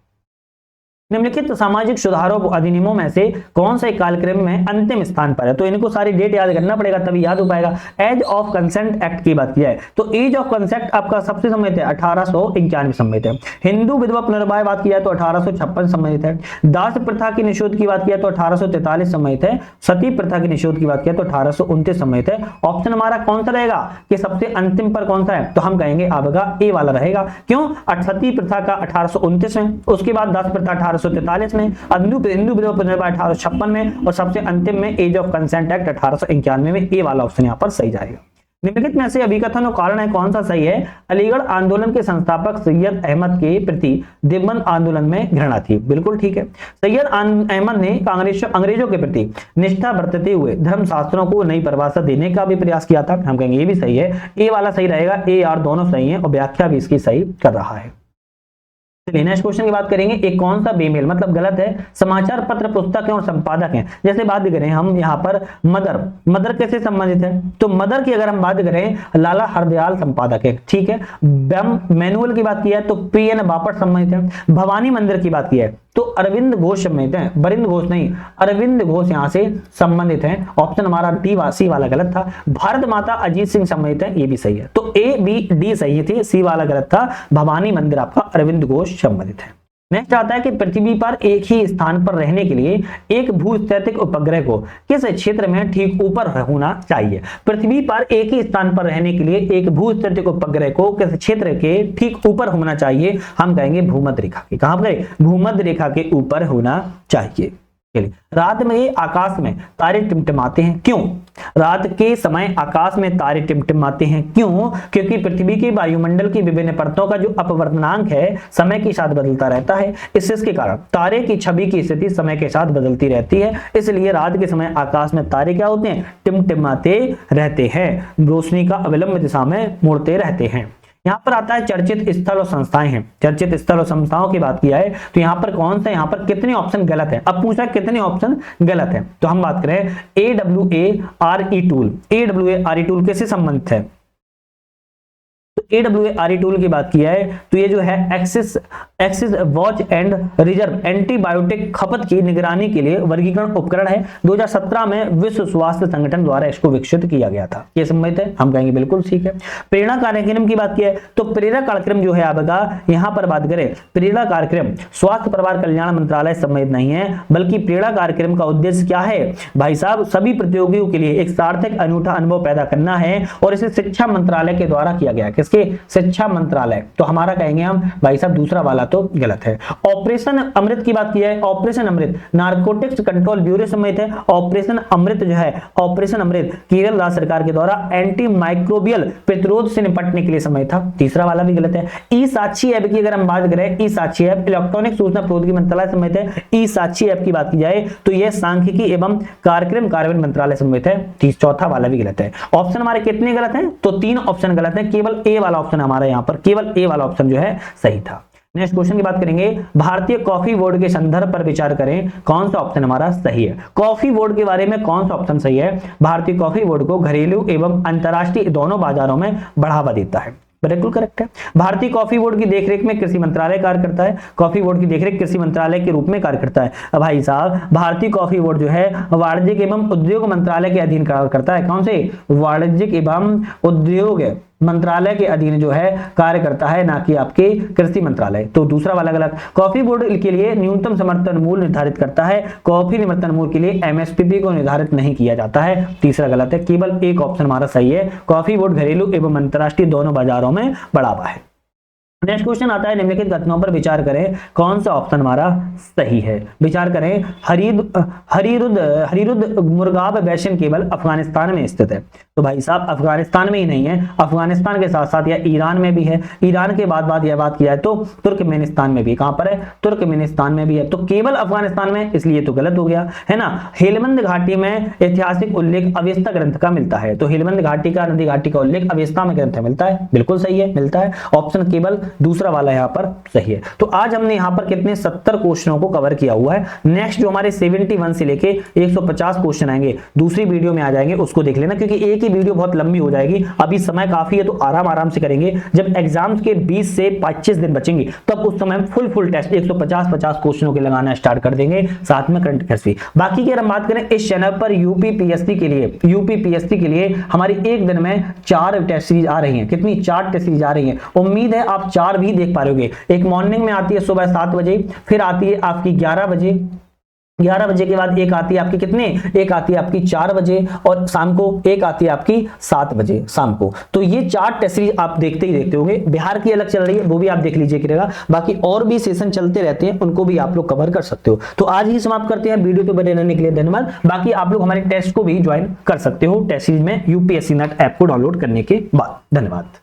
निम्नलिखित सामाजिक सुधारों अधिनियमों में से कौन सा कालक्रम में अंतिम स्थान पर है? तो इनको सारी डेट याद करना पड़ेगा, तभी याद हो पाएगा। एज ऑफ कंसेंट एक्ट की बात किया है, तो एज ऑफ कंसेंट आपका सबसे सम्मिलित है 1891 सम्मिलित है। हिंदू विधवा पुनर्विवाह बात किया है तो 1856 सम्मिलित है। दास प्रथा की निषेध की बात किया तो 1843 सम्मिलित है। सती प्रथा की निषेध की बात किया तो 1829 सम्मिलित है। ऑप्शन हमारा कौन सा रहेगा कि सबसे अंतिम पर कौन सा है? तो हम कहेंगे आपका ए वाला रहेगा। क्यों? सती प्रथा का 1829 में, उसके बाद दास प्रथा 1843 में, हिंदू विधवा पुनर्विवाह 1856 में और सबसे अंतिम में एज ऑफ कंसेंट एक्ट 1891 में। ए वाला ऑप्शन यहाँ पर सही जाएगा। निम्नलिखित में से अभिकथन और कारण है कौन सा सही है? अलीगढ़ आंदोलन के संस्थापक सैयद अहमद के प्रति देवबंद आंदोलन में घृणा थी। बिल्कुल ठीक है, सैयद अहमद ने अंग्रेजों के प्रति निष्ठा बरतते हुए धर्मशास्त्रों को नई परिभाषा देने का भी प्रयास किया था। हम कहेंगे ये भी सही है, ए वाला सही रहेगा, ए आर दोनों सही है और व्याख्या भी इसकी सही कर रहा है। नेक्स्ट क्वेश्चन की बात करेंगे, एक कौन सा बेमेल मतलब गलत है समाचार पत्र पुस्तक है और संपादक है। जैसे बात करें हम यहाँ पर मदर कैसे संबंधित है? तो मदर की अगर हम बात करें लाला हरदयाल संपादक है। ठीक है, मैनुअल की बात की है तो पीएन बापट संबंधित है। भवानी मंदिर की बात की है तो अरविंद घोष संबंधित है, बरिंद घोष नहीं, अरविंद घोष यहाँ से संबंधित है। ऑप्शन हमारा डी सी वाला गलत था। भारत माता अजीत सिंह संबंधित है, ये भी सही है, तो ए बी डी सही थे, सी वाला गलत था। भवानी मंदिर आपका अरविंद घोष संबंधित है। नेक्स्ट आता है कि पृथ्वी पर एक ही स्थान पर रहने के लिए एक भूस्थैतिक उपग्रह को किस क्षेत्र में ठीक ऊपर होना चाहिए? पृथ्वी पर एक ही स्थान पर रहने के लिए एक भूस्थैतिक उपग्रह को किस क्षेत्र के ठीक ऊपर होना चाहिए? हम कहेंगे भूमध्य रेखा के। कहां पर? भूमध्य रेखा के ऊपर होना चाहिए। रात में आकाश में तारे टिमटिमाते हैं, क्यों? रात के समय आकाश में तारे टिमटिमाते हैं, क्यों? क्योंकि पृथ्वी के वायुमंडल की विभिन्न परतों का जो अपवर्तनांक है समय के साथ बदलता रहता है। इसके कारण तारे की छवि की स्थिति समय के साथ बदलती रहती है, इसलिए रात के समय आकाश में तारे क्या होते हैं? टिमटिमाते रहते हैं, रोशनी का अविलंब दिशा में मुड़ते रहते हैं। यहाँ पर आता है चर्चित स्थल और संस्थाएं हैं। चर्चित स्थल और संस्थाओं की बात किया है तो यहाँ पर कौन सा, यहाँ पर कितने ऑप्शन गलत है? अब पूछा कितने ऑप्शन गलत है, तो हम बात करें AWARE टूल। AWARE टूल कैसे संबंधित है? तो AWARE टूल की बात किया है तो ये जो है axis watch and reserve antibiotic खपत की निगरानी के लिए वर्गीकरण उपकरण है। 2017 में विश्व स्वास्थ्य संगठन द्वारा इसको विकसित किया गया था। ये सम्मिलित है, हम कहेंगे बिल्कुल ठीक है। प्रेरणा कार्यक्रम की बात की है तो प्रेरणा कार्यक्रम जो है आपका, यहां पर बात करें प्रेरणा कार्यक्रम स्वास्थ्य परिवार कल्याण मंत्रालय सम्मिलित नहीं है, बल्कि प्रेरणा कार्यक्रम का उद्देश्य क्या है भाई साहब, सभी प्रतियोगियों के लिए एक सार्थक अनूठा अनुभव पैदा करना है और इसे शिक्षा मंत्रालय के द्वारा किया गया। किसके? शिक्षा मंत्रालय। तो हमारा कहेंगे हम भाई साहब दूसरा वाला तो गलत है। ऑपरेशन अमृत की बात की है, ऑपरेशन अमृत नारकोटिक्स कंट्रोल ब्यूरो सम्मिलित है। ऑपरेशन अमृत जो है, ऑपरेशन अमृत केरल राज्य सरकार के द्वारा एंटी माइक्रोबियल प्रतिरोध से निपटने के लिए सम्मिलित था। तीसरा वाला भी गलत है। ई साक्षी ऐप की अगर हम बात करें, ई साक्षी ऐप इलेक्ट्रॉनिक सूचना प्रौद्योगिकी मंत्रालय सम्मिलित है। ई साक्षी ऐप की बात की जाए तो यह सांख्यिकी एवं कार्यक्रम कार्यान्वयन मंत्रालय सम्मिलित है। चौथा वाला भी गलत है। ऑप्शन हमारे कितने गलत हैं? तो 3 ऑप्शन गलत है, केवल ए वाला ऑप्शन हमारा यहाँ पर, केवल ए वाला ऑप्शन जो है सही था। नेक्स्ट क्वेश्चन की बात करेंगे, भारतीय कॉफी बोर्ड के संदर्भ पर विचार करें, कौन सा ऑप्शन हमारा सही है? कॉफी बोर्ड के बारे में कौन सा ऑप्शन सही है? भारतीय कॉफी बोर्ड को घरेलू एवं अंतरराष्ट्रीय दोनों बाजारों में बढ़ावा देता है। बिल्कुल करेक्ट है। भारतीय कॉफी बोर्ड की देखरेख में कृषि मंत्रालय कार्य करता है। कॉफी बोर्ड की देखरेख कृषि मंत्रालय के रूप में कार्य करता है। भाई साहब भारतीय कॉफी बोर्ड जो है वाणिज्यिक एवं उद्योग मंत्रालय के अधीन कार्य करता है। कौन से? वाणिज्यिक एवं उद्योग मंत्रालय के अधीन जो है कार्य करता है, ना कि आपके कृषि मंत्रालय। तो दूसरा वाला गलत। कॉफी बोर्ड के लिए न्यूनतम समर्थन मूल्य निर्धारित करता है। कॉफी समर्थन मूल्य के लिए एमएसपी को निर्धारित नहीं किया जाता है। तीसरा गलत है, केवल एक ऑप्शन हमारा सही है। कॉफी बोर्ड घरेलू एवं अंतरराष्ट्रीय दोनों बाजारों में बढ़ावा है। नेक्स्ट क्वेश्चन आता है, निम्नलिखित कथनों पर विचार करें, कौन सा ऑप्शन हमारा सही है? विचार करें, हरिरुद मुर्गाब बेसिन केवल अफगानिस्तान में स्थित है। तो भाई साहब अफगानिस्तान में ही नहीं है, अफगानिस्तान के साथ साथ यह ईरान में भी है। ईरान के बाद यह बात किया है तो तुर्कमेनिस्तान में भी। कहां पर है? तुर्कमेनिस्तान में भी है। तो केवल अफगानिस्तान में, इसलिए तो गलत हो गया है ना। हेलमंद घाटी में ऐतिहासिक उल्लेख अवेस्ता ग्रंथ का मिलता है। तो हेलमंद घाटी का, नदी घाटी का उल्लेख अवेस्ता में ग्रंथ मिलता है। बिल्कुल सही है, मिलता है। ऑप्शन केवल दूसरा वाला यहाँ पर सही है। तो आज हमने यहाँ पर कितने 70 क्वेश्चनों को कवर किया हुआ है। नेक्स्ट जो हमारे 71 से लेके 150 क्वेश्चन आएंगे दूसरी वीडियो में आ जाएंगे, उसको देख लेना, क्योंकि एक ही वीडियो बहुत लंबी हो जाएगी। अभी समय काफी है तो आराम से करेंगे। जब एग्जाम्स के 20 से 25 दिन बचेंगे तब उस समय हम फुल टेस्ट 150 क्वेश्चनों के लगाना स्टार्ट कर देंगे, साथ में करंट अफेयर्स भी। बाकी की अगर हम बात करें इस चैनल पर यूपीपीएससी के लिए हमारी एक दिन में 4 टेस्ट सीरीज आ रही है। कितनी? 4 टेस्ट सीरीज आ रही है। उम्मीद है आप 4 भी देख पा रहे होगे। एक मॉर्निंग में आती है सुबह 7 बजे, फिर आती है आपकी 11 बजे, 11 बजे के बाद एक आती है आपकी कितने? एक आती है आपकी 4 बजे, और शाम को एक आती है आपकी 7 बजे शाम को। तो ये 4 टेस्ट सीरीज आप देखते ही देखते होंगे। बिहार की अलग चल रही है, वो भी आप देख लीजिएगा। बाकी और भी सेशन चलते रहते हैं, उनको भी आप लोग कवर कर सकते हो। तो आज ही समाप्त करते हैं। वीडियो पे बने रहने के लिए धन्यवाद। बाकी आप लोग हमारे टेस्ट को भी ज्वाइन कर सकते हो टेस्ट सीरीज में यूपीएससी नेट ऐप को डाउनलोड करने के बाद। धन्यवाद।